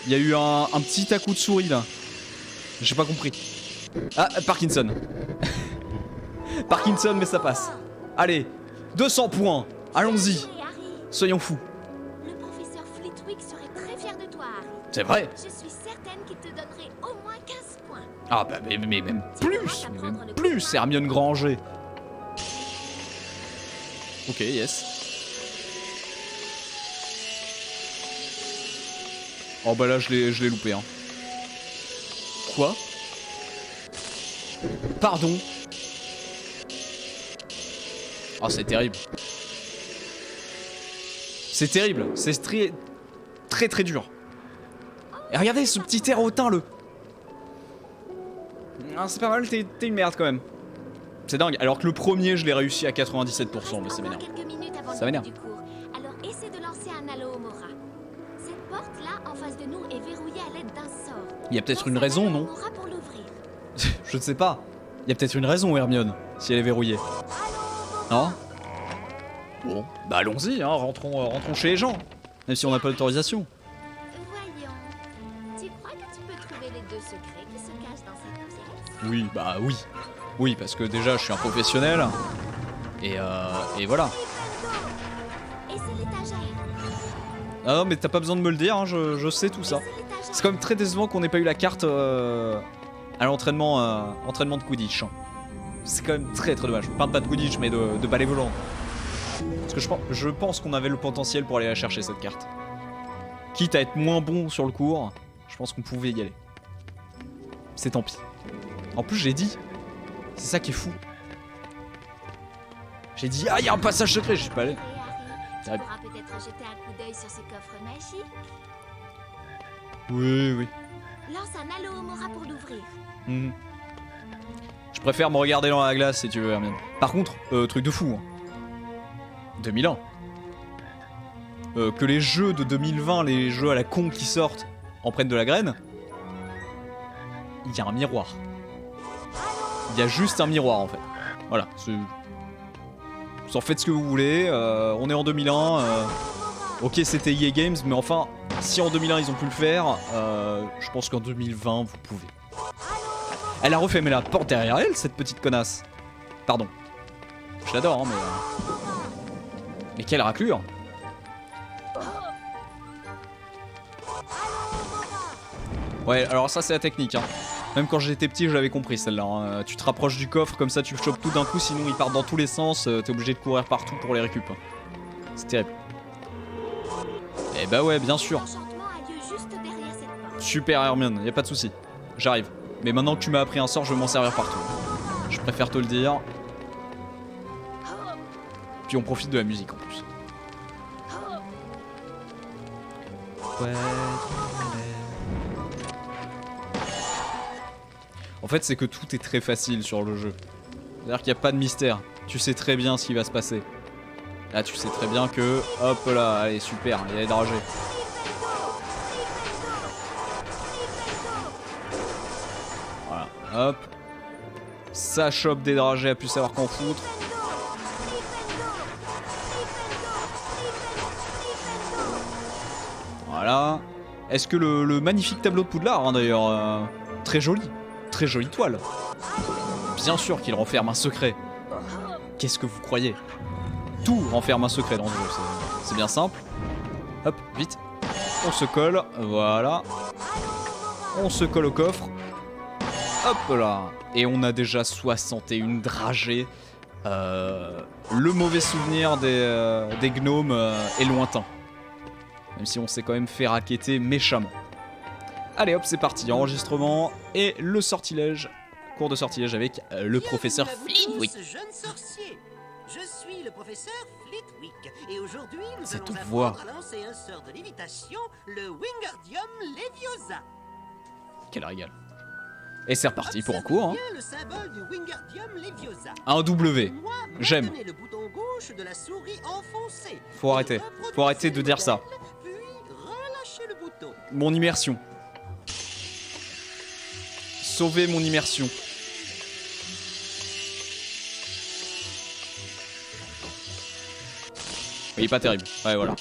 Il y a eu un petit à coup de souris là. J'ai pas compris. Ah, Parkinson. Parkinson mais ça passe. Allez, 200 points. Allons-y. Joué, Harry. Soyons fous. Le professeur Flitwick serait très fier de toi, Harry. C'est vrai. Je suis certaine qu'il te donnerait au moins 15 points. Ah bah mais même plus. Mais même plus, Hermione Granger. Ok, yes. Oh bah là je l'ai loupé hein. Quoi? Pardon. Oh c'est terrible. C'est terrible, c'est très dur. Et regardez ce petit air hautain le. Ah, c'est pas mal, t'es une merde quand même. C'est dingue, alors que le premier je l'ai réussi à 97%, mais c'est m'énerve. Quelques minutes avant Ça le m'énerve. début du cours. Alors essaie de lancer un Alohomora. Cette porte là en face de nous est verrouillée à l'aide d'un sort. Il y a peut-être Lance une un raison, non? Alohomora pour l'ouvrir. Je ne sais pas. Il y a peut-être une raison, Hermione, si elle est verrouillée. Non? Bon, bah allons-y, hein, rentrons chez les gens. Même si on n'a pas d'autorisation. Voyons. Tu crois que tu peux trouver les deux secrets qui se cachent dans cette pièce? Oui, bah oui. Oui, parce que déjà, je suis un professionnel. Et voilà. Et c'est l'étagère. Ah non, mais t'as pas besoin de me le dire, hein, je sais tout ça. C'est quand même très décevant qu'on n'ait pas eu la carte à l'entraînement entraînement de Quidditch. C'est quand même très dommage. Enfin, pas de Quidditch, mais de balai volant. Parce que je pense qu'on avait le potentiel pour aller la chercher, cette carte. Quitte à être moins bon sur le cours, je pense qu'on pouvait y aller. C'est tant pis. En plus, j'ai dit. C'est ça qui est fou. J'ai dit, ah, il y a un passage secret, je suis pas allé. Tu pourras peut-être jeter un coup d'œil sur ce coffre magique. Oui. Lance un Alohomora pour l'ouvrir. Mhm. Je préfère me regarder dans la glace si tu veux, Hermione. Par contre, truc de fou. Hein. 2001. Que les jeux de 2020, les jeux à la con qui sortent, en prennent de la graine. Il y a un miroir. Il y a juste un miroir en fait. Voilà. Vous en faites ce que vous voulez. On est en 2001. Ok, c'était EA Games, mais enfin, si en 2001 ils ont pu le faire, je pense qu'en 2020 vous pouvez. Elle a refermé la porte derrière elle, cette petite connasse. Pardon. Je l'adore, hein, mais quelle raclure. Ouais, alors ça c'est la technique. Hein. Même quand j'étais petit, je l'avais compris celle-là. Hein. Tu te rapproches du coffre, comme ça tu chopes tout d'un coup, sinon ils partent dans tous les sens. T'es obligé de courir partout pour les récup. Hein. C'est terrible. Eh bah ouais, bien sûr. L'enchantement a lieu juste derrière cette porte. Super Hermione, y a pas de souci. J'arrive. Mais maintenant que tu m'as appris un sort, je vais m'en servir partout. Je préfère te le dire. Puis on profite de la musique en plus. En fait, c'est que tout est très facile sur le jeu. C'est-à-dire qu'il n'y a pas de mystère. Tu sais très bien ce qui va se passer. Là, tu sais très bien que... Hop là, allez, super, il y a les dragées. Voilà, hop. Ça chope des dragées à plus savoir qu'en foutre. Voilà. Est-ce que le magnifique tableau de Poudlard, hein, d'ailleurs, très jolie toile. Bien sûr qu'il renferme un secret. Qu'est-ce que vous croyez? Tout renferme un secret dans ce jeu, c'est bien simple. Hop, vite. On se colle, voilà. On se colle au coffre. Hop là. Et on a déjà 61 dragées. Le mauvais souvenir des gnomes est lointain. Même si on s'est quand même fait racketter méchamment. Allez hop, c'est parti, enregistrement et le sortilège. Cours de sortilège avec le professeur Flitwick. Jeune sorcier. Je suis le professeur Flitwick et aujourd'hui nous Cette allons voix. apprendre à lancer un sort de lévitation, le Wingardium Leviosa. Quel régal. Et c'est reparti pour un cours. Hein. Bien le symbole du Wingardium Leviosa. Un W. Moi, J'aime. maintenez le bouton gauche de la souris enfoncé. Faut arrêter. Faut arrêter de dire ça. Puis relâchez le bouton. Mon immersion. Sauver mon immersion. Il est pas terrible. Ouais, voilà.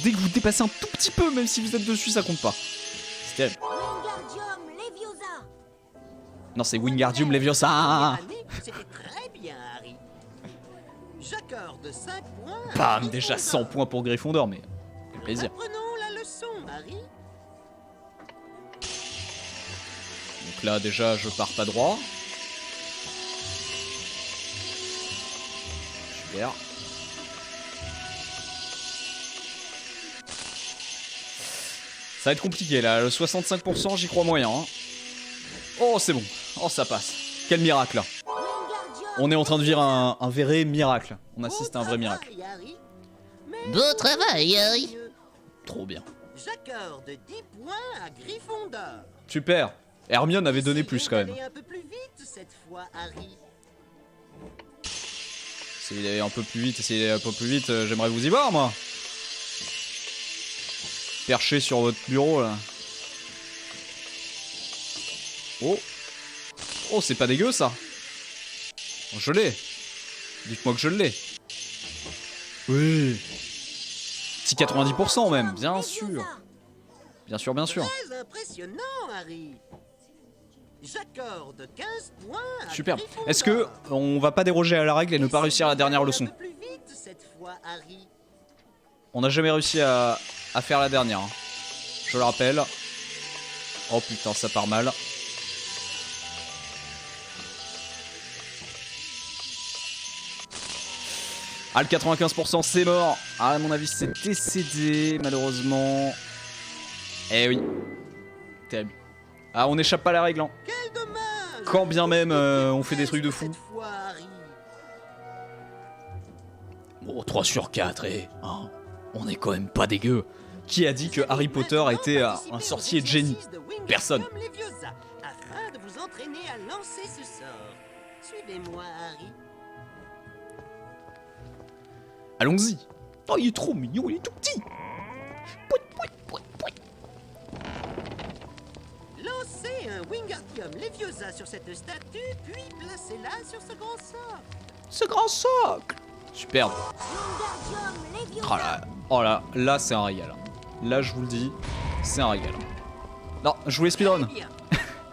Dès que vous dépassez un tout petit peu, même si vous êtes dessus, ça compte pas. C'est terrible. Wingardium Leviosa. Non, c'est Wingardium Leviosa. C'était très bien, Harry. J'accorde 5 points. à Bam, déjà Gryffondor. 100 points pour Gryffondor, mais quel plaisir. Apprenons la leçon, Harry. Donc là, déjà, je pars pas droit. Super. Ça va être compliqué là, le 65% j'y crois moyen. Hein. Oh c'est bon, oh ça passe. Quel miracle là. On est en train de vivre un vrai miracle. On assiste à un vrai miracle. Beau travail, Harry. Trop bien. J'accorde 10 points à Gryffondor. Super. Hermione avait donné plus quand même. Allez un peu plus vite cette fois, Harry. Essayez d'aller un peu plus vite, essayez d'aller un peu plus vite, j'aimerais vous y voir moi. Perché sur votre bureau là. Oh. Oh, c'est pas dégueu ça. Je l'ai. Dites-moi que je l'ai. Oui. Petit 90% même, bien sûr. Bien sûr, bien sûr. Très impressionnant, Harry. J'accorde 15 points à Super. Gryffondor. Est-ce que on va pas déroger à la règle et ne pas réussir la dernière leçon? Un peu plus vite cette fois, Harry. On n'a jamais réussi à faire la dernière. Hein. Je le rappelle. Oh putain, ça part mal. Ah, le 95% c'est mort. Ah, à mon avis, c'est décédé, malheureusement. Eh oui. Terrible. Ah, on n'échappe pas à la règle. Hein. Quel dommage. Quand bien même on fait des trucs de fou. Cette fois, Harry. Bon, 3 sur 4, et hein, on est quand même pas dégueu. Qui a dit que Harry Potter était un sorcier de génie? Personne. Leviosa, afin de vous entraîner à lancer ce sort. Suivez-moi, Harry. Allons-y. Oh, il est trop mignon, il est tout petit. Lancez un Wingardium Leviosa sur cette statue, puis placez-la sur ce grand socle. Ce grand socle. Superbe. Oh là, là c'est un régal. Là je vous le dis, c'est un régal. Non, je voulais speedrun. Bien.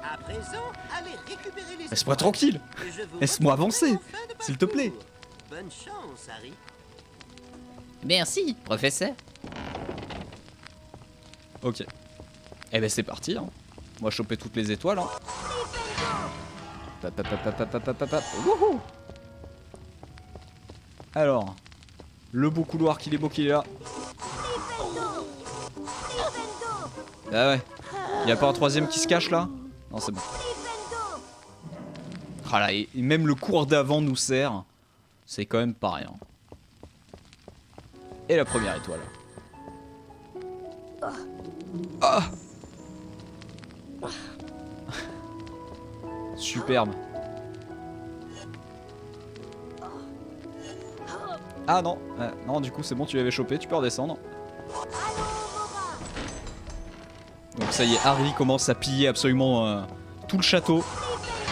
À présent, allez récupérer les Laisse-moi étoiles. tranquille. Et je vous Laisse-moi retrouverai avancer, en fin de s'il te plaît. parcours. Bonne chance, Harry. Merci, professeur. Ok. Eh ben c'est parti. Hein. On va choper toutes les étoiles. Hein. Pap, pap, pap, pap, pap, pap, pap. Wouhou. Alors, le beau couloir qu'il est beau qu'il est là. Ah ouais. Y a pas un troisième qui se cache là? Non, c'est bon. Voilà, et même le cours d'avant nous sert. C'est quand même pas rien. Et la première étoile. Ah Superbe. Ah non, non du coup c'est bon, tu l'avais chopé, tu peux redescendre. Donc ça y est, Harry commence à piller absolument tout le château.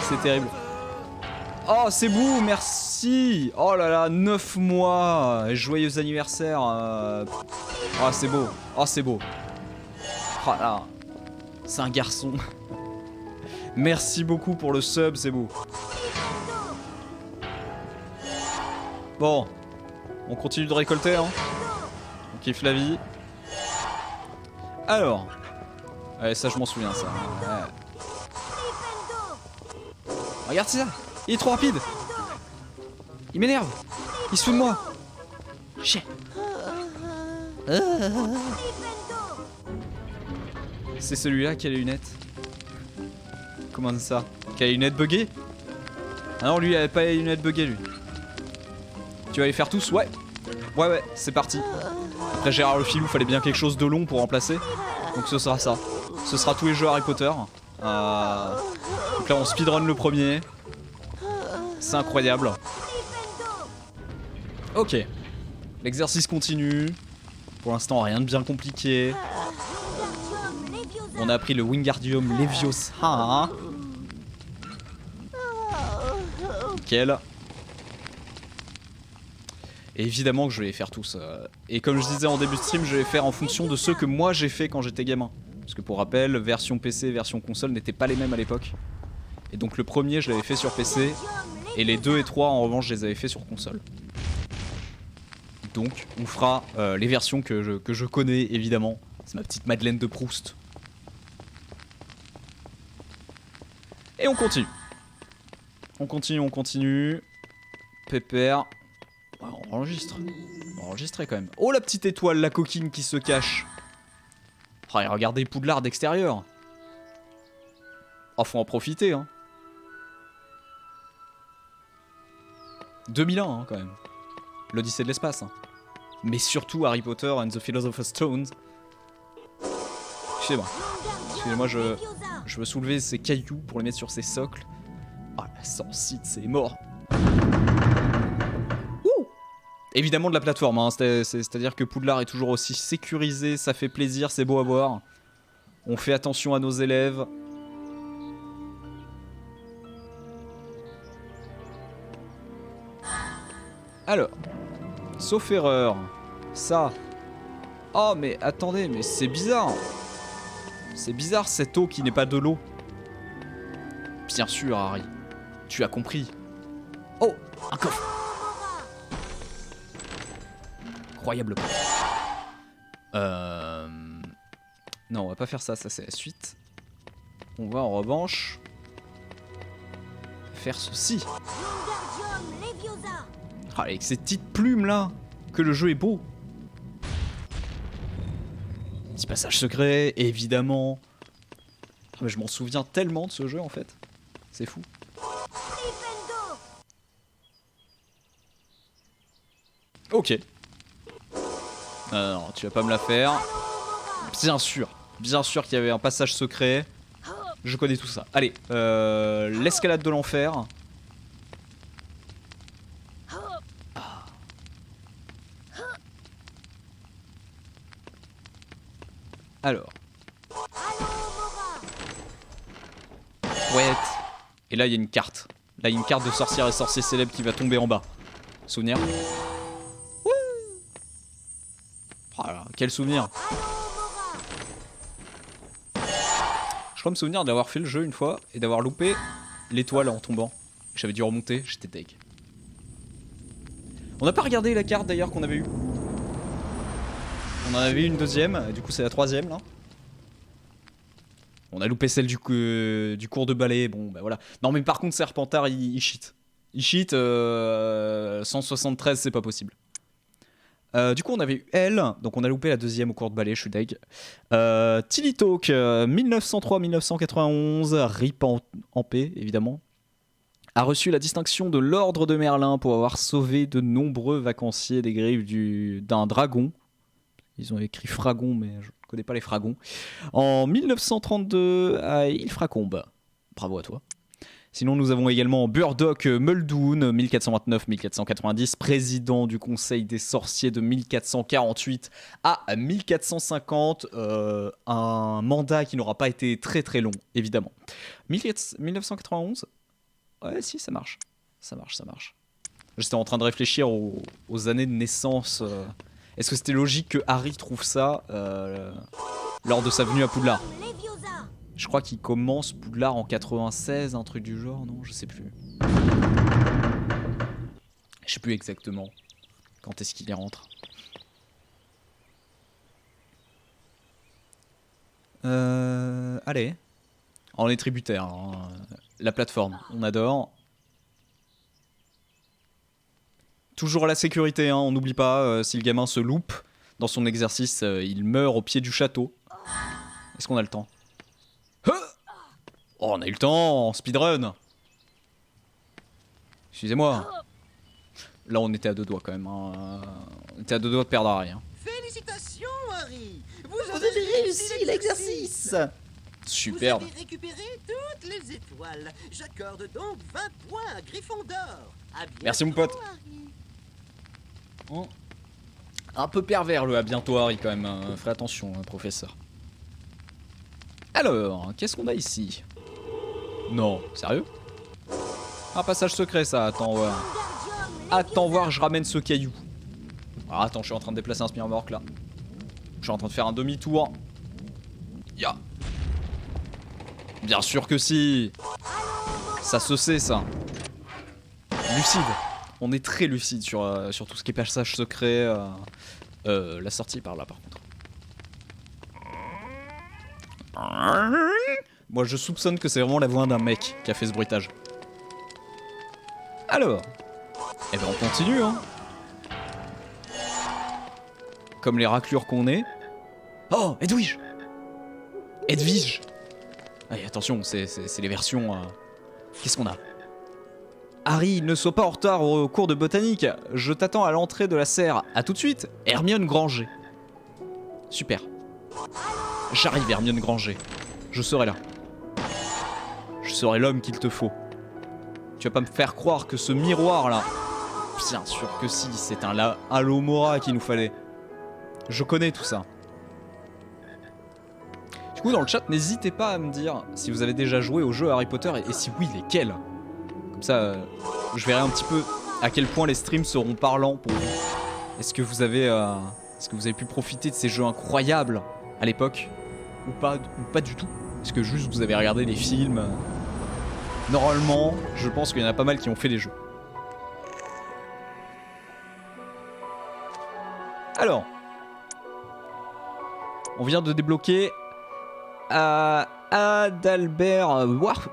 C'est terrible. Oh c'est beau, merci. Oh là là, 9 mois. Joyeux anniversaire. Oh c'est beau, oh c'est beau. Oh là, c'est un garçon. Merci beaucoup pour le sub, c'est beau. Bon, on continue de récolter, hein. On kiffe la vie. Alors, ouais, ça je m'en souviens, ça. Ouais. Regarde ça, il est trop rapide. Il m'énerve. Il se fout de moi. Chien. C'est celui-là qui a les lunettes. Comment ça? Qui a les lunettes buggées? Ah non, lui il avait pas les lunettes buggées, lui. Tu vas les faire tous? Ouais. Ouais, c'est parti. Après Gérard le Filou, fallait bien quelque chose de long pour remplacer. Donc ce sera ça. Ce sera tous les jeux Harry Potter. Donc là on speedrun le premier. C'est incroyable. Ok. L'exercice continue. Pour l'instant rien de bien compliqué. On a appris le Wingardium Leviosa. Nickel. Et évidemment que je vais les faire tous. Et comme je disais en début de stream, je vais les faire en fonction de ceux que moi j'ai fait quand j'étais gamin. Parce que pour rappel, version PC, version console n'étaient pas les mêmes à l'époque. Et donc le premier je l'avais fait sur PC. Et les 2 et 3 en revanche je les avais fait sur console. Donc on fera les versions que je connais évidemment. C'est ma petite Madeleine de Proust. Et on continue. On continue. Pépère. Ouais, on enregistre. On va enregistrer quand même. Oh la petite étoile, la coquine qui se cache. Oh, et regardez Poudlard d'extérieur. Oh, faut en profiter, hein. 2001, hein, quand même. L'Odyssée de l'espace. Hein. Mais surtout Harry Potter and the Philosopher's Stone. Excusez-moi. Excusez-moi, je veux soulever ces cailloux pour les mettre sur ces socles. Ah, la sensite, c'est mort. Ouh. Évidemment de la plateforme, hein. C'est-à-dire que Poudlard est toujours aussi sécurisé, ça fait plaisir, c'est beau à voir. On fait attention à nos élèves. Alors, sauf erreur, ça. Oh mais attendez, mais c'est bizarre. C'est bizarre cette eau qui n'est pas de l'eau. Bien sûr Harry, tu as compris. Oh, un coffre. Incroyable coffre. Non, on va pas faire ça, ça c'est la suite. On va en revanche faire ceci. Ah, avec ces petites plumes là, que le jeu est beau. Petit passage secret, évidemment. Ah, mais je m'en souviens tellement de ce jeu en fait. C'est fou. Ok. Non, tu vas pas me la faire. Bien sûr qu'il y avait un passage secret. Je connais tout ça. Allez, l'escalade de l'enfer. Alors. Ouais. Et là, il y a une carte. Là, il y a une carte de sorcière et sorcier célèbre qui va tomber en bas. Souvenir. Oh là, quel souvenir. Je crois me souvenir d'avoir fait le jeu une fois et d'avoir loupé l'étoile en tombant. J'avais dû remonter, j'étais deg. On n'a pas regardé la carte d'ailleurs qu'on avait eue. On en avait eu une deuxième, du coup c'est la troisième là. On a loupé celle du cours de ballet, bon bah voilà. Non mais par contre Serpentard il cheat. Il cheat, 173 c'est pas possible. Du coup on avait eu elle, donc on a loupé la deuxième au cours de ballet, je suis deg. Tilly Talk, 1903-1991, RIP en paix évidemment. a reçu la distinction de l'Ordre de Merlin pour avoir sauvé de nombreux vacanciers des griffes d'un dragon. Ils ont écrit Fragon, mais je ne connais pas les Fragons. En 1932 à Ilfracombe. Bravo à toi. Sinon, nous avons également Burdock Muldoon, 1429-1490, président du Conseil des Sorciers de 1448 à 1450. Un mandat qui n'aura pas été très très long, évidemment. 1991 ? Ouais, si, ça marche. Ça marche. J'étais en train de réfléchir aux années de naissance. Est-ce que c'était logique que Harry trouve ça lors de sa venue à Poudlard ? Je crois qu'il commence Poudlard en 96, un truc du genre, non ? Je sais plus. Je sais plus exactement quand est-ce qu'il y rentre. Allez. On est tributaire. Hein. La plateforme, on adore. Toujours la sécurité, hein, on n'oublie pas, si le gamin se loupe dans son exercice, il meurt au pied du château. Est-ce qu'on a le temps ? Oh, on a eu le temps en speedrun. Excusez-moi. Là, on était à deux doigts quand même. Hein. On était à deux doigts de perdre Harry. Hein. Félicitations, Harry. Vous avez réussi l'exercice. Superbe. Vous avez récupéré toutes les étoiles. J'accorde donc 20 points à Gryffondor. À bientôt, merci mon pote. Oh. Un peu pervers le à bientôt Harry quand même. Fais attention, professeur. Alors, qu'est-ce qu'on a ici ? Non, sérieux ? Un passage secret ça, attends voir. Attends voir, je ramène ce caillou. Alors, attends, je suis en train de déplacer un Smirmorque là. Je suis en train de faire un demi-tour. Ya. Bien sûr que si. Ça se sait ça. Lucide. On est très lucide sur tout ce qui est passage secret. La sortie par là par contre. Moi je soupçonne que c'est vraiment la voix d'un mec qui a fait ce bruitage. Alors, eh ben on continue hein. Comme les raclures qu'on est. Oh, Edwige. Edwige. Allez, attention, c'est les versions... Qu'est-ce qu'on a ? Harry, ne sois pas en retard au cours de botanique. Je t'attends à l'entrée de la serre. A tout de suite, Hermione Granger. Super. J'arrive, Hermione Granger. Je serai là. Je serai l'homme qu'il te faut. Tu vas pas me faire croire que ce miroir là... Bien sûr que si, c'est un Allomora qu'il nous fallait. Je connais tout ça. Du coup, dans le chat, n'hésitez pas à me dire si vous avez déjà joué au jeu Harry Potter et si oui, lesquels. Comme ça, je verrai un petit peu à quel point les streams seront parlants pour vous. Est-ce que vous avez pu profiter de ces jeux incroyables à l'époque ou pas du tout? Est-ce que juste vous avez regardé les films? Normalement, je pense qu'il y en a pas mal qui ont fait les jeux. Alors, on vient de débloquer Adalbert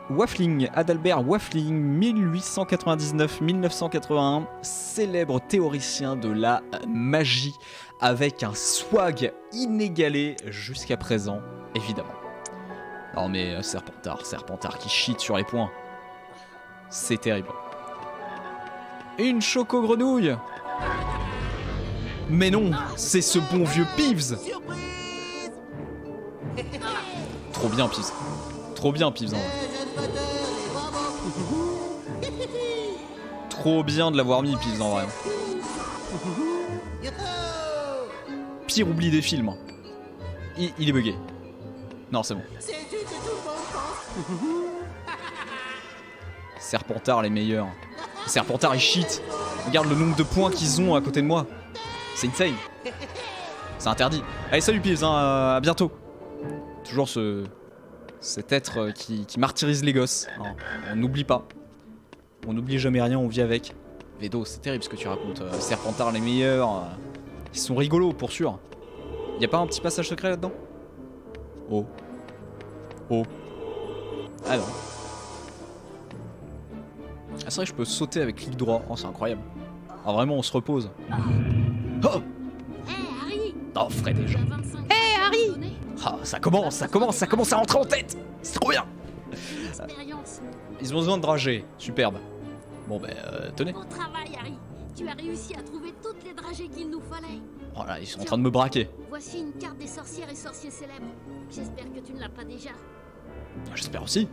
Waffling, 1899-1981, célèbre théoricien de la magie, avec un swag inégalé jusqu'à présent, évidemment. Non mais Serpentard qui cheat sur les points. C'est terrible. Une choco-grenouille. Mais non, c'est ce bon vieux Peeves. Trop bien Peeves. Trop bien Peeves en vrai. Trop bien de l'avoir mis Peeves en vrai. Pire oubli des films. Il est bugué. Non c'est bon. Serpentard les meilleurs. Serpentard ils cheat. Regarde le nombre de points qu'ils ont à côté de moi. C'est insane. C'est interdit. Allez salut Peeves, hein, à bientôt. Toujours cet être qui martyrise les gosses. Hein. On n'oublie pas. On n'oublie jamais rien, on vit avec. Vedo, c'est terrible ce que tu racontes. Serpentard les meilleurs. Ils sont rigolos pour sûr. Y'a pas un petit passage secret là-dedans? Oh. Oh. Ah non. Ah c'est vrai que je peux sauter avec clic droit. Oh c'est incroyable. Ah vraiment on se repose. Oh. Hey Harry. Oh Fred déjà. Hey Harry. Ah, ça commence à rentrer en tête. C'est trop bien. Ils ont besoin de dragées, superbe. Bon ben, tenez. Bon travail, Harry. Tu as réussi à trouver toutes les dragées qu'il nous fallait. Oh là, ils sont en train de me braquer. Voici une carte des sorcières et sorciers célèbres. J'espère que tu ne l'as pas déjà. J'espère aussi.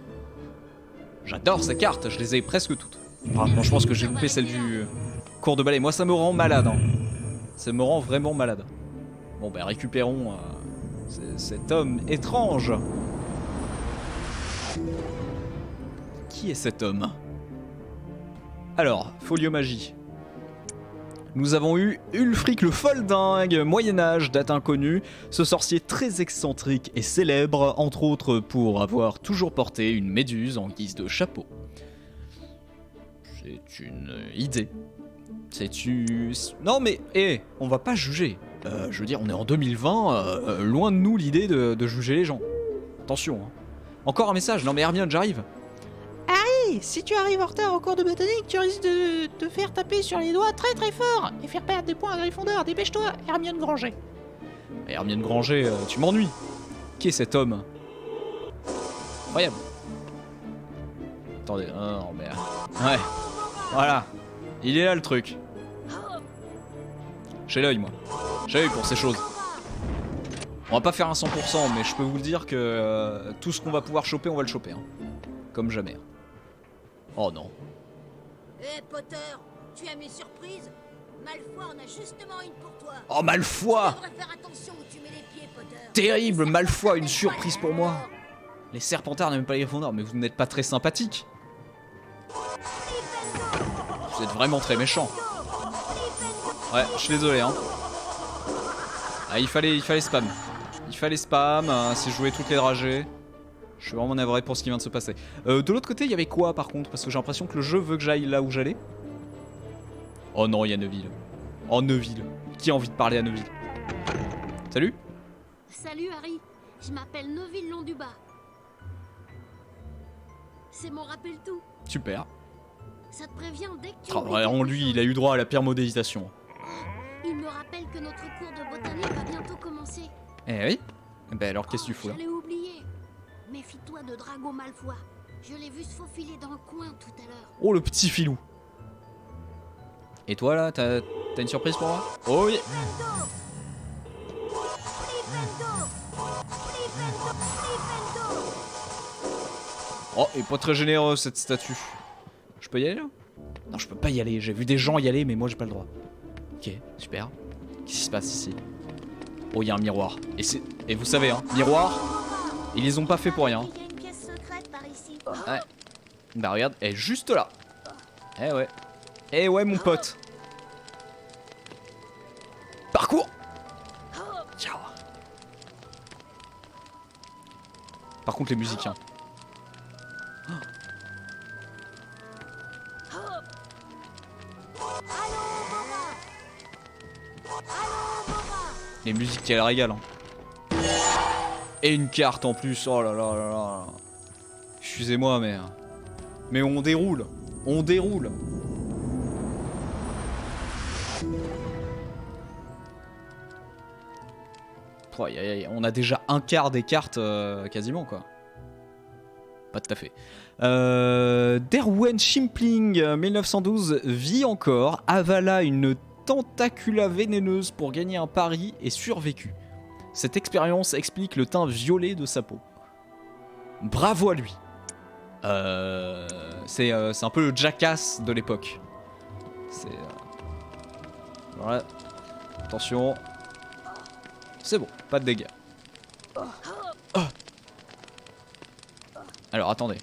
J'adore ces cartes, je les ai presque toutes. Franchement, je pense que j'ai loupé celle du cours de ballet. Moi, ça me rend malade. Hein. Ça me rend vraiment malade. Bon, ben, récupérons cet homme étrange. Qui est cet homme? Alors, Foliomagie. Nous avons eu Ulfric le Foldingue, Moyen-Âge, date inconnue, ce sorcier très excentrique et célèbre, entre autres pour avoir toujours porté une méduse en guise de chapeau. C'est une idée. Non mais, on va pas juger. Je veux dire, on est en 2020, loin de nous l'idée de juger les gens. Attention, hein. Encore un message, non mais Hermione, j'arrive. Harry, si tu arrives en retard au cours de botanique, tu risques de te faire taper sur les doigts très très fort et faire perdre des points à Gryffondor. Dépêche-toi, Hermione Granger. Hermione Granger, tu m'ennuies. Qui est cet homme? Incroyable. Attendez, non mais... Ouais, voilà. Il est là le truc. J'ai l'œil moi. J'ai l'œil pour ces choses. On va pas faire un 100%, mais je peux vous le dire que tout ce qu'on va pouvoir choper, on va le choper. Hein. Comme jamais. Oh non. Hé Potter, tu as mes surprises? Malfoy en a justement une pour toi. Oh Malfoy! Tu devrais faire attention où tu mets les pieds, Potter. Terrible, Malfoy, une surprise pour moi. Les Serpentards n'aiment pas les Gryffondors, mais vous n'êtes pas très sympathique. Vous êtes vraiment très méchant. Ouais, je suis désolé hein. Ah, il fallait spam. Il fallait spam, c'est jouer toutes les dragées. Je suis vraiment navré pour ce qui vient de se passer. De l'autre côté, il y avait quoi par contre? Parce que j'ai l'impression que le jeu veut que j'aille là où j'allais. Oh non, il y a Neville. Oh Neville. Qui a envie de parler à Neville? Salut. Salut Harry, je m'appelle Neville Londubat. C'est mon rappel-tout. Super. Ça te prévient dès que tu... En lui, il a eu droit à la pire modélisation. Il me rappelle que notre cours de botanique va bientôt commencer. Eh oui. Ben alors qu'est-ce que tu fous là? Je l'ai oublié. Méfie-toi de Drago Malfoy. Je l'ai vu se faufiler dans le coin tout à l'heure. Oh le petit filou. Et toi là, t'as une surprise pour moi? Oh oui. Oh, et pas très généreux cette statue. Je peux y aller là? Non, je peux pas y aller. J'ai vu des gens y aller, mais moi j'ai pas le droit. Ok, super. Qu'est-ce qui se passe ici? Oh, il y a un miroir. Et vous savez, hein, miroir, ils les ont pas fait pour rien. Il y a une pièce secrète par ici. Ouais. Bah regarde, elle est juste là. Eh ouais. Eh ouais, mon pote. Parcours. Ciao. Par contre, les musiques, hein. Les musiques, elles régalent. Hein. Et une carte en plus. Oh là là là là. Excusez-moi, mais on déroule. On déroule. Oh, on a déjà un quart des cartes quasiment quoi. Pas tout à fait. Derwen Shimpling, 1912, vit encore, avala une tentacula vénéneuse pour gagner un pari et survécu. Cette expérience explique le teint violet de sa peau. Bravo à lui. C'est un peu le Jackass de l'époque. Voilà. Attention. C'est bon, pas de dégâts. Oh. Alors attendez.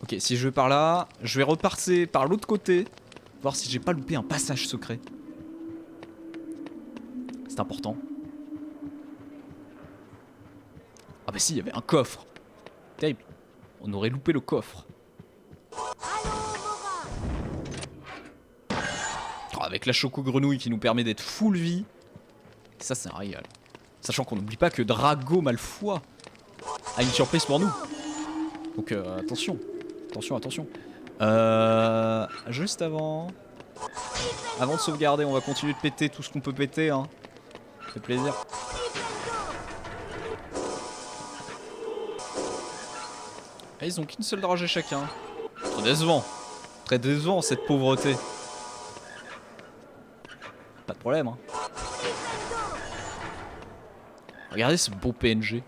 Ok, si je vais par là, je vais repartir par l'autre côté. Voir si j'ai pas loupé un passage secret. C'est important. Ah bah si, il y avait un coffre. Terrible. On aurait loupé le coffre. Oh, avec la choco-grenouille qui nous permet d'être full vie. Ça c'est un régal. Sachant qu'on n'oublie pas que Drago Malfoy a une surprise pour nous. Donc attention. Attention, attention. Juste avant de sauvegarder, on va continuer de péter tout ce qu'on peut péter. Hein. Ça fait plaisir. Et ils ont qu'une seule dragée chacun. Trop décevant. Très décevant cette pauvreté. Pas de problème, hein. Regardez ce beau PNG.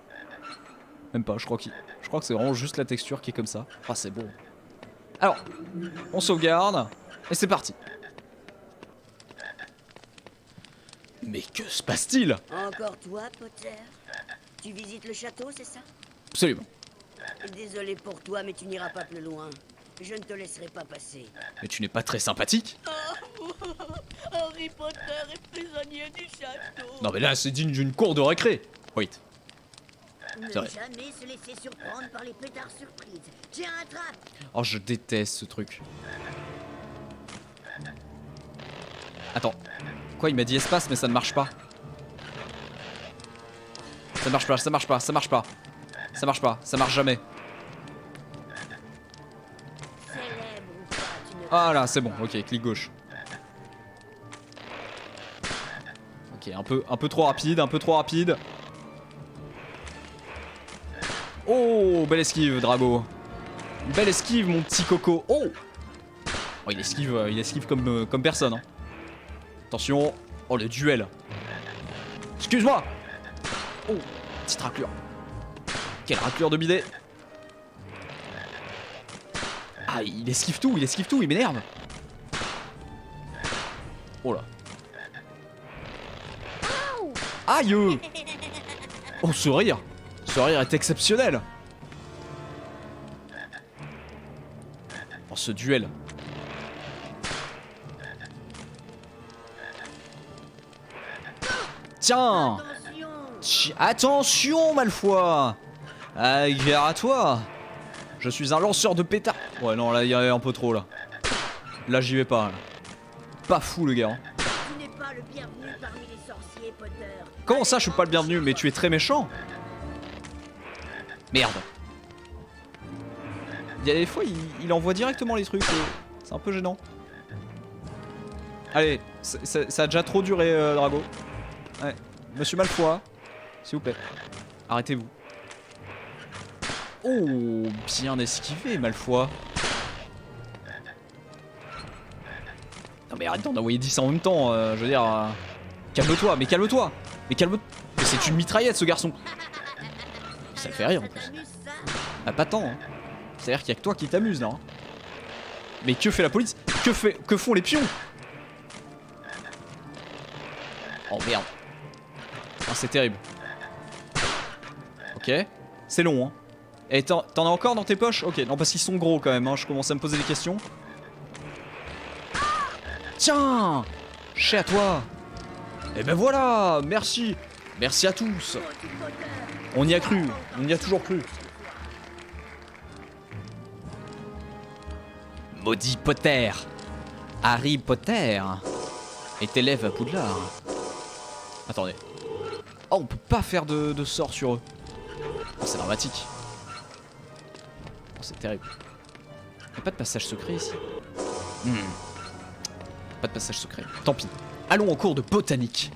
Même pas, je crois que c'est vraiment juste la texture qui est comme ça. Ah, c'est beau. Alors, on sauvegarde. Et c'est parti. Mais que se passe-t-il? Encore toi, Potter? Tu visites le château, c'est ça? Absolument. Désolé pour toi, mais tu n'iras pas plus loin. Je ne te laisserai pas passer. Mais tu n'es pas très sympathique. Harry Potter est prisonnier du château. Non mais là c'est digne d'une cour de récré. Wait. Ne C'est vrai. jamais se laisser surprendre par les pétards surprises. J'ai un trap. Oh je déteste ce truc. Attends. Quoi il m'a dit espace mais ça ne marche pas. Ça marche pas, ça marche pas, ça marche pas. Ça marche pas, ça marche jamais. Ah là c'est bon, ok, clic gauche. Ok, un peu trop rapide, un peu trop rapide. Oh, belle esquive, Drago. Belle esquive, mon petit coco. Oh, oh il esquive comme personne. Hein. Attention. Oh, le duel. Excuse-moi. Oh, petite raclure. Quelle raclure de bidet. Ah, il esquive tout, il m'énerve. Oh là. Aïe. Oh, ce rire est exceptionnel. Oh, ce duel. Tiens. Attention, Malfoy. Gare à toi. Je suis un lanceur de pétards. Ouais, non, là, il y a un peu trop, là. Là, j'y vais pas, là. Pas fou, le gars. Tu n'es pas le bienvenu parmi les sorciers, Potter. Comment ça, je suis pas le bienvenu? Mais tu es très méchant. Merde. Il y a des fois, il envoie directement les trucs. C'est un peu gênant. Allez, ça a déjà trop duré, Drago. Ouais. Monsieur Malfoy, s'il vous plaît. Arrêtez-vous. Oh, bien esquivé, Malfoy. Non mais arrête d'en envoyer 10 en même temps, je veux dire... calme-toi, mais calme-toi. Mais c'est une mitraillette, ce garçon. Ça le fait rire, en plus. Ah, pas tant, hein. C'est-à-dire qu'il y a que toi qui t'amuses, là. Hein. Mais que fait la police? Que font les pions? Oh, merde. Ah, c'est terrible. Ok. C'est long, hein. Et t'en as encore dans tes poches? Ok, non parce qu'ils sont gros quand même, hein. Je commence à me poser des questions. Tiens, chez à toi. Et ben voilà, merci. Merci à tous. On y a cru, on y a toujours cru. Maudit Potter. Harry Potter est élève à Poudlard. Attendez. Oh, on peut pas faire de sort sur eux. Oh, c'est dramatique. Oh, c'est terrible. Y'a pas de passage secret ici. Pas de passage secret. Tant pis. Allons en cours de botanique.